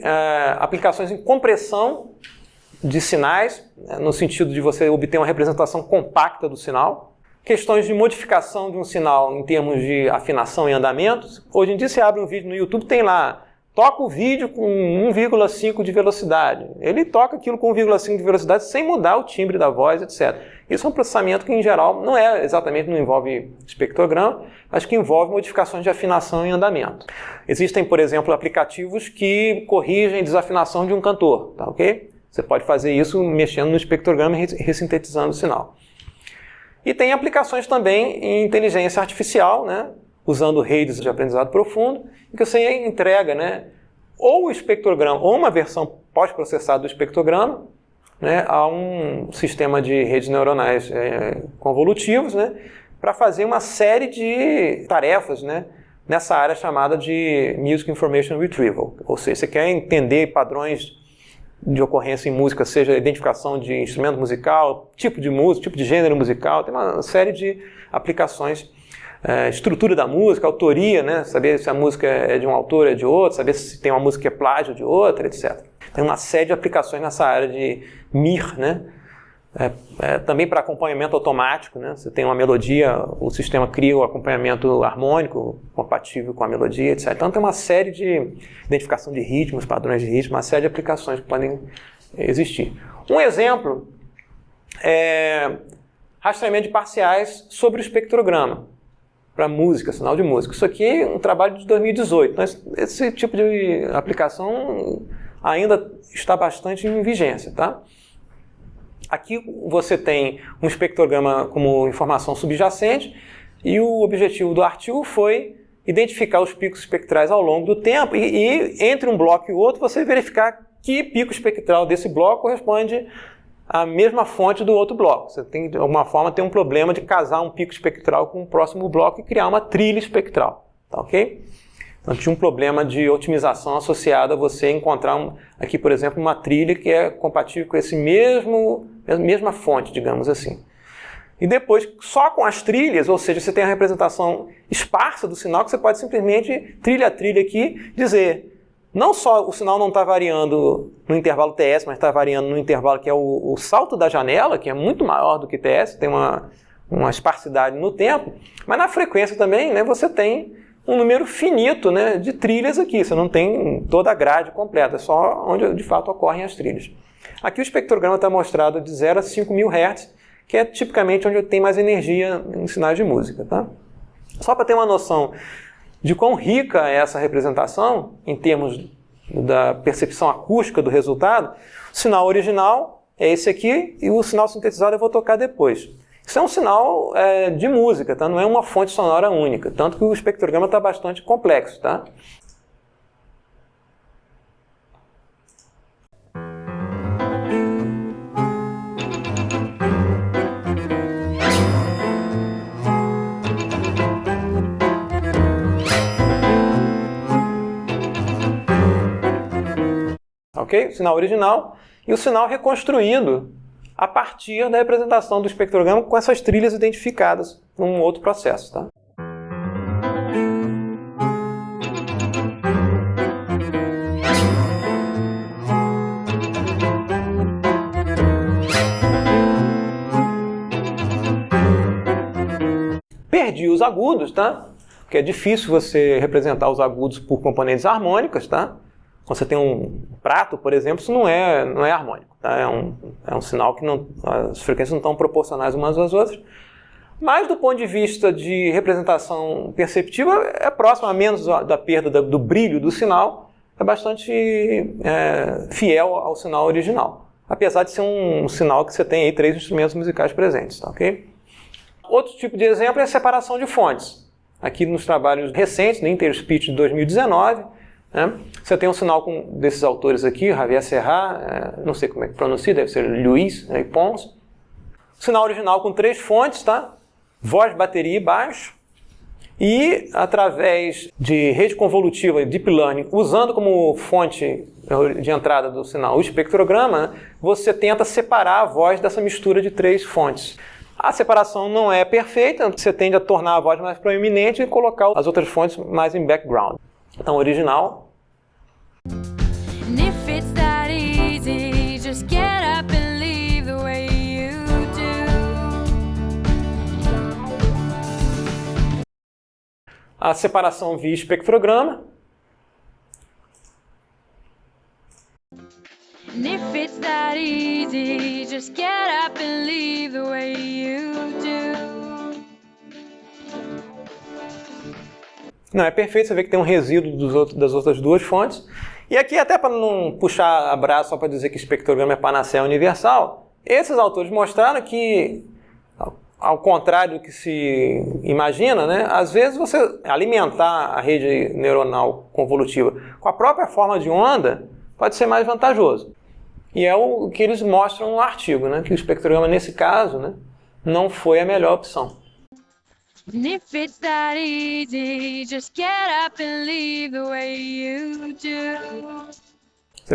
aplicações em compressão de sinais, no sentido de você obter uma representação compacta do sinal. Questões de modificação de um sinal em termos de afinação e andamentos. Hoje em dia você abre um vídeo no YouTube, tem lá, toca o vídeo com 1,5 de velocidade. Ele toca aquilo com 1,5 de velocidade sem mudar o timbre da voz, etc. Isso é um processamento que, em geral, não envolve espectrograma, mas que envolve modificações de afinação e andamento. Existem, por exemplo, aplicativos que corrigem desafinação de um cantor, tá ok? Você pode fazer isso mexendo no espectrograma e ressintetizando o sinal. E tem aplicações também em inteligência artificial, né? Usando redes de aprendizado profundo, em que você entrega, né, ou o espectrograma, ou uma versão pós-processada do espectrograma, né, a um sistema de redes neuronais convolutivos, né, para fazer uma série de tarefas, né, nessa área chamada de Music Information Retrieval. Ou seja, você quer entender padrões de ocorrência em música, seja identificação de instrumento musical, tipo de música, tipo de gênero musical, tem uma série de aplicações, estrutura da música, autoria, né? Saber se a música é de um autor ou é de outro, saber se tem uma música que é plágio de outra, etc. Tem uma série de aplicações nessa área de MIR, né? Também para acompanhamento automático, né? Você tem uma melodia, o sistema cria o acompanhamento harmônico compatível com a melodia, etc. Então tem uma série de identificação de ritmos, padrões de ritmo, uma série de aplicações que podem existir. Um exemplo é rastreamento de parciais sobre o espectrograma para música, sinal de música. Isso aqui é um trabalho de 2018, mas esse tipo de aplicação ainda está bastante em vigência, tá? Aqui você tem um espectrograma como informação subjacente e o objetivo do artigo foi identificar os picos espectrais ao longo do tempo e entre um bloco e o outro você verificar que pico espectral desse bloco corresponde à mesma fonte do outro bloco. Você tem, de alguma forma, ter um problema de casar um pico espectral com o próximo bloco e criar uma trilha espectral, tá ok? Então tinha um problema de otimização associado a você encontrar aqui, por exemplo, uma trilha que é compatível com essa mesma fonte, digamos assim. E depois, só com as trilhas, ou seja, você tem a representação esparsa do sinal, que você pode simplesmente, trilha a trilha aqui, dizer, não só o sinal não está variando no intervalo TS, mas está variando no intervalo que é o salto da janela, que é muito maior do que TS, tem uma esparsidade no tempo, mas na frequência também, né, você tem um número finito, né, de trilhas aqui, você não tem toda a grade completa, é só onde de fato ocorrem as trilhas. Aqui o espectrograma está mostrado de 0 a 5.000 Hz, que é tipicamente onde tem mais energia em sinais de música. Tá? Só para ter uma noção de quão rica é essa representação, em termos da percepção acústica do resultado, o sinal original é esse aqui e o sinal sintetizado eu vou tocar depois. Isso é um sinal de música, tá? Não é uma fonte sonora única, tanto que o espectrograma está bastante complexo. Tá? Ok? O sinal original e o sinal reconstruído a partir da representação do espectrograma com essas trilhas identificadas num outro processo. Tá? Perdi os agudos, tá? Porque é difícil você representar os agudos por componentes harmônicas, tá? Quando você tem um prato, por exemplo, isso não é harmônico. Tá? É um sinal que as frequências não estão proporcionais umas às outras. Mas, do ponto de vista de representação perceptiva, é próximo, a menos da perda do brilho do sinal, é bastante fiel ao sinal original. Apesar de ser um sinal que você tem aí 3 instrumentos musicais presentes, tá, ok? Outro tipo de exemplo é a separação de fontes. Aqui nos trabalhos recentes, no Interspeech de 2019, né, você tem um sinal desses autores aqui, Javier Serra, não sei como é que pronuncia, deve ser Luiz, e Pons. Sinal original com 3 fontes, tá? Voz, bateria e baixo. E através de rede convolutiva, Deep Learning, usando como fonte de entrada do sinal o espectrograma, você tenta separar a voz dessa mistura de 3 fontes. A separação não é perfeita, você tende a tornar a voz mais proeminente e colocar as outras fontes mais em background. Então, original. A separação via espectrograma. Não é perfeito, você vê que tem um resíduo das outras 2 fontes. E aqui, até para não puxar a braço só para dizer que espectrograma é panaceia universal, esses autores mostraram que, ao contrário do que se imagina, né, às vezes você alimentar a rede neuronal convolutiva com a própria forma de onda pode ser mais vantajoso. E é o que eles mostram no artigo, né, que o espectrograma, nesse caso, né, não foi a melhor opção. Você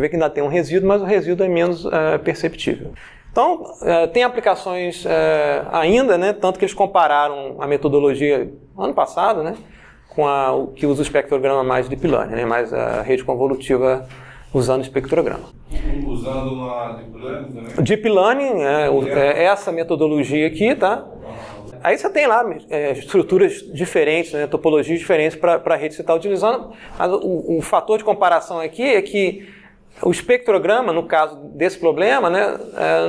vê que ainda tem um resíduo, mas o resíduo é menos perceptível. Então, tem aplicações ainda, né, tanto que eles compararam a metodologia ano passado, né, com o que usa o espectrograma mais Deep Learning, né, mais a rede convolutiva usando espectrograma. Usando uma Deep Learning também? Deep Learning é essa metodologia aqui, tá? Aí você tem lá estruturas diferentes, né, topologias diferentes para a rede que você está utilizando. Mas o fator de comparação aqui é que o espectrograma, no caso desse problema, né,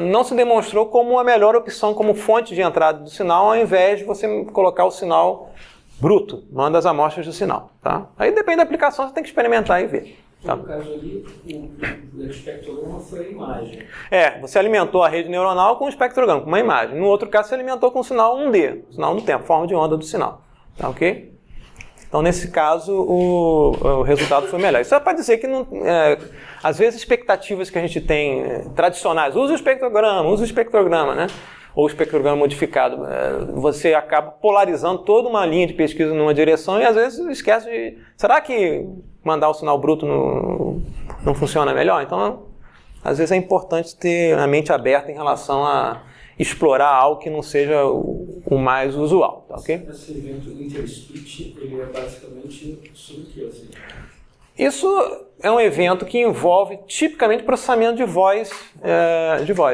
não se demonstrou como a melhor opção como fonte de entrada do sinal, ao invés de você colocar o sinal bruto, manda as amostras do sinal. Tá? Aí depende da aplicação, você tem que experimentar e ver. Tá? No caso ali, o espectrograma foi a imagem. Você alimentou a rede neuronal com o espectrograma, com uma imagem. No outro caso, você alimentou com o sinal 1D, sinal no tempo, forma de onda do sinal. Tá, ok? Então, nesse caso, o resultado foi melhor. Isso é para dizer que, às vezes, expectativas que a gente tem tradicionais, usa o espectrograma, né? Ou o espectrograma modificado, você acaba polarizando toda uma linha de pesquisa numa direção e, às vezes, esquece de... Será que mandar o sinal bruto não funciona melhor? Então, às vezes, é importante ter a mente aberta em relação a explorar algo que não seja o mais usual, tá, ok? Esse evento Interspeech, ele é basicamente sobre o que, assim? Isso é um evento que envolve tipicamente processamento de voz.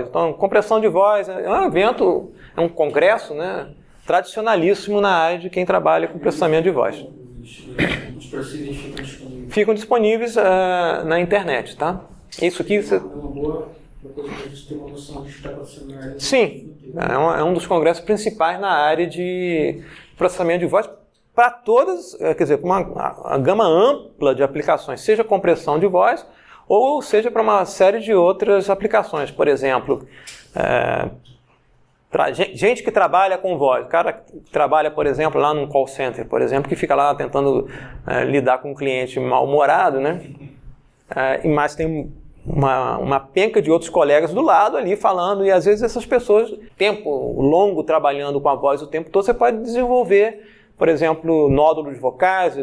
Então, compressão de voz é um evento, é um congresso, né, tradicionalíssimo na área de quem trabalha com processamento de voz. Os proceedings ficam disponíveis? Ficam disponíveis na internet, tá? Isso aqui... É uma boa coisa para a gente ter uma noção do que está acontecendo na área. Sim, é um dos congressos principais na área de processamento de voz para todas, quer dizer, uma gama ampla de aplicações, seja compressão de voz ou seja para uma série de outras aplicações. Por exemplo, para gente que trabalha com voz, o cara que trabalha, por exemplo, lá num call center, por exemplo, que fica lá tentando lidar com um cliente mal-humorado, né? Mas tem uma penca de outros colegas do lado ali falando, e às vezes essas pessoas, tempo longo trabalhando com a voz o tempo todo, você pode desenvolver, por exemplo, nódulos vocais,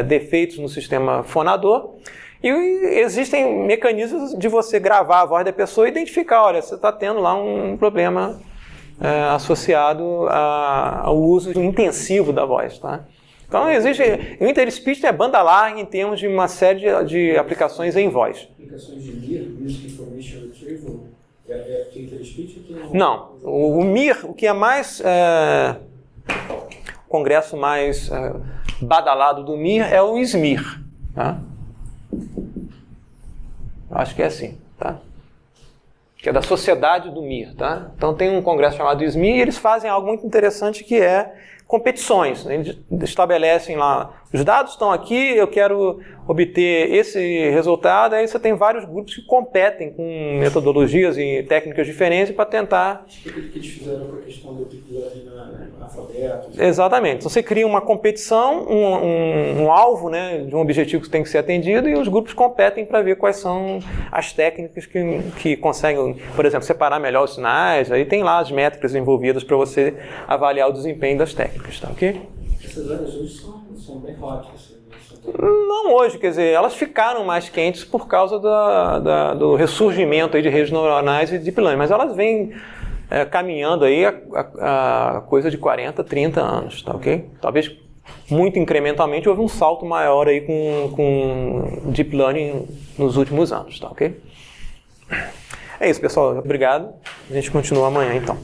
defeitos no sistema fonador, e existem mecanismos de você gravar a voz da pessoa e identificar, olha, você está tendo lá um problema associado ao uso intensivo da voz, tá? Então, o Interspeech é banda larga em termos de uma série de aplicações em voz. Aplicações de MIR, Music Information Retrieval, é Interspeech? Não. O MIR, o que é mais... o congresso mais badalado do MIR é o SMIR. Tá? Acho que é assim, tá? Que é da Sociedade do MIR. Tá? Então, tem um congresso chamado SMIR e eles fazem algo muito interessante que é competições. Eles estabelecem lá Os dados estão aqui, eu quero obter esse resultado, aí você tem vários grupos que competem com metodologias e técnicas diferentes para tentar... O que eles fizeram com a questão do deep learning na alfabeto? Exatamente. Então você cria uma competição, um alvo, né, de um objetivo que tem que ser atendido, e os grupos competem para ver quais são as técnicas que conseguem, por exemplo, separar melhor os sinais. Aí tem lá as métricas envolvidas para você avaliar o desempenho das técnicas, tá ok? Essas áreas hoje são bem hot. Não hoje, quer dizer, elas ficaram mais quentes por causa do ressurgimento aí de redes neuronais e deep learning, mas elas vêm caminhando aí a coisa de 40, 30 anos, tá ok? Talvez muito incrementalmente houve um salto maior aí com deep learning nos últimos anos, tá ok? É isso, pessoal. Obrigado. A gente continua amanhã, então.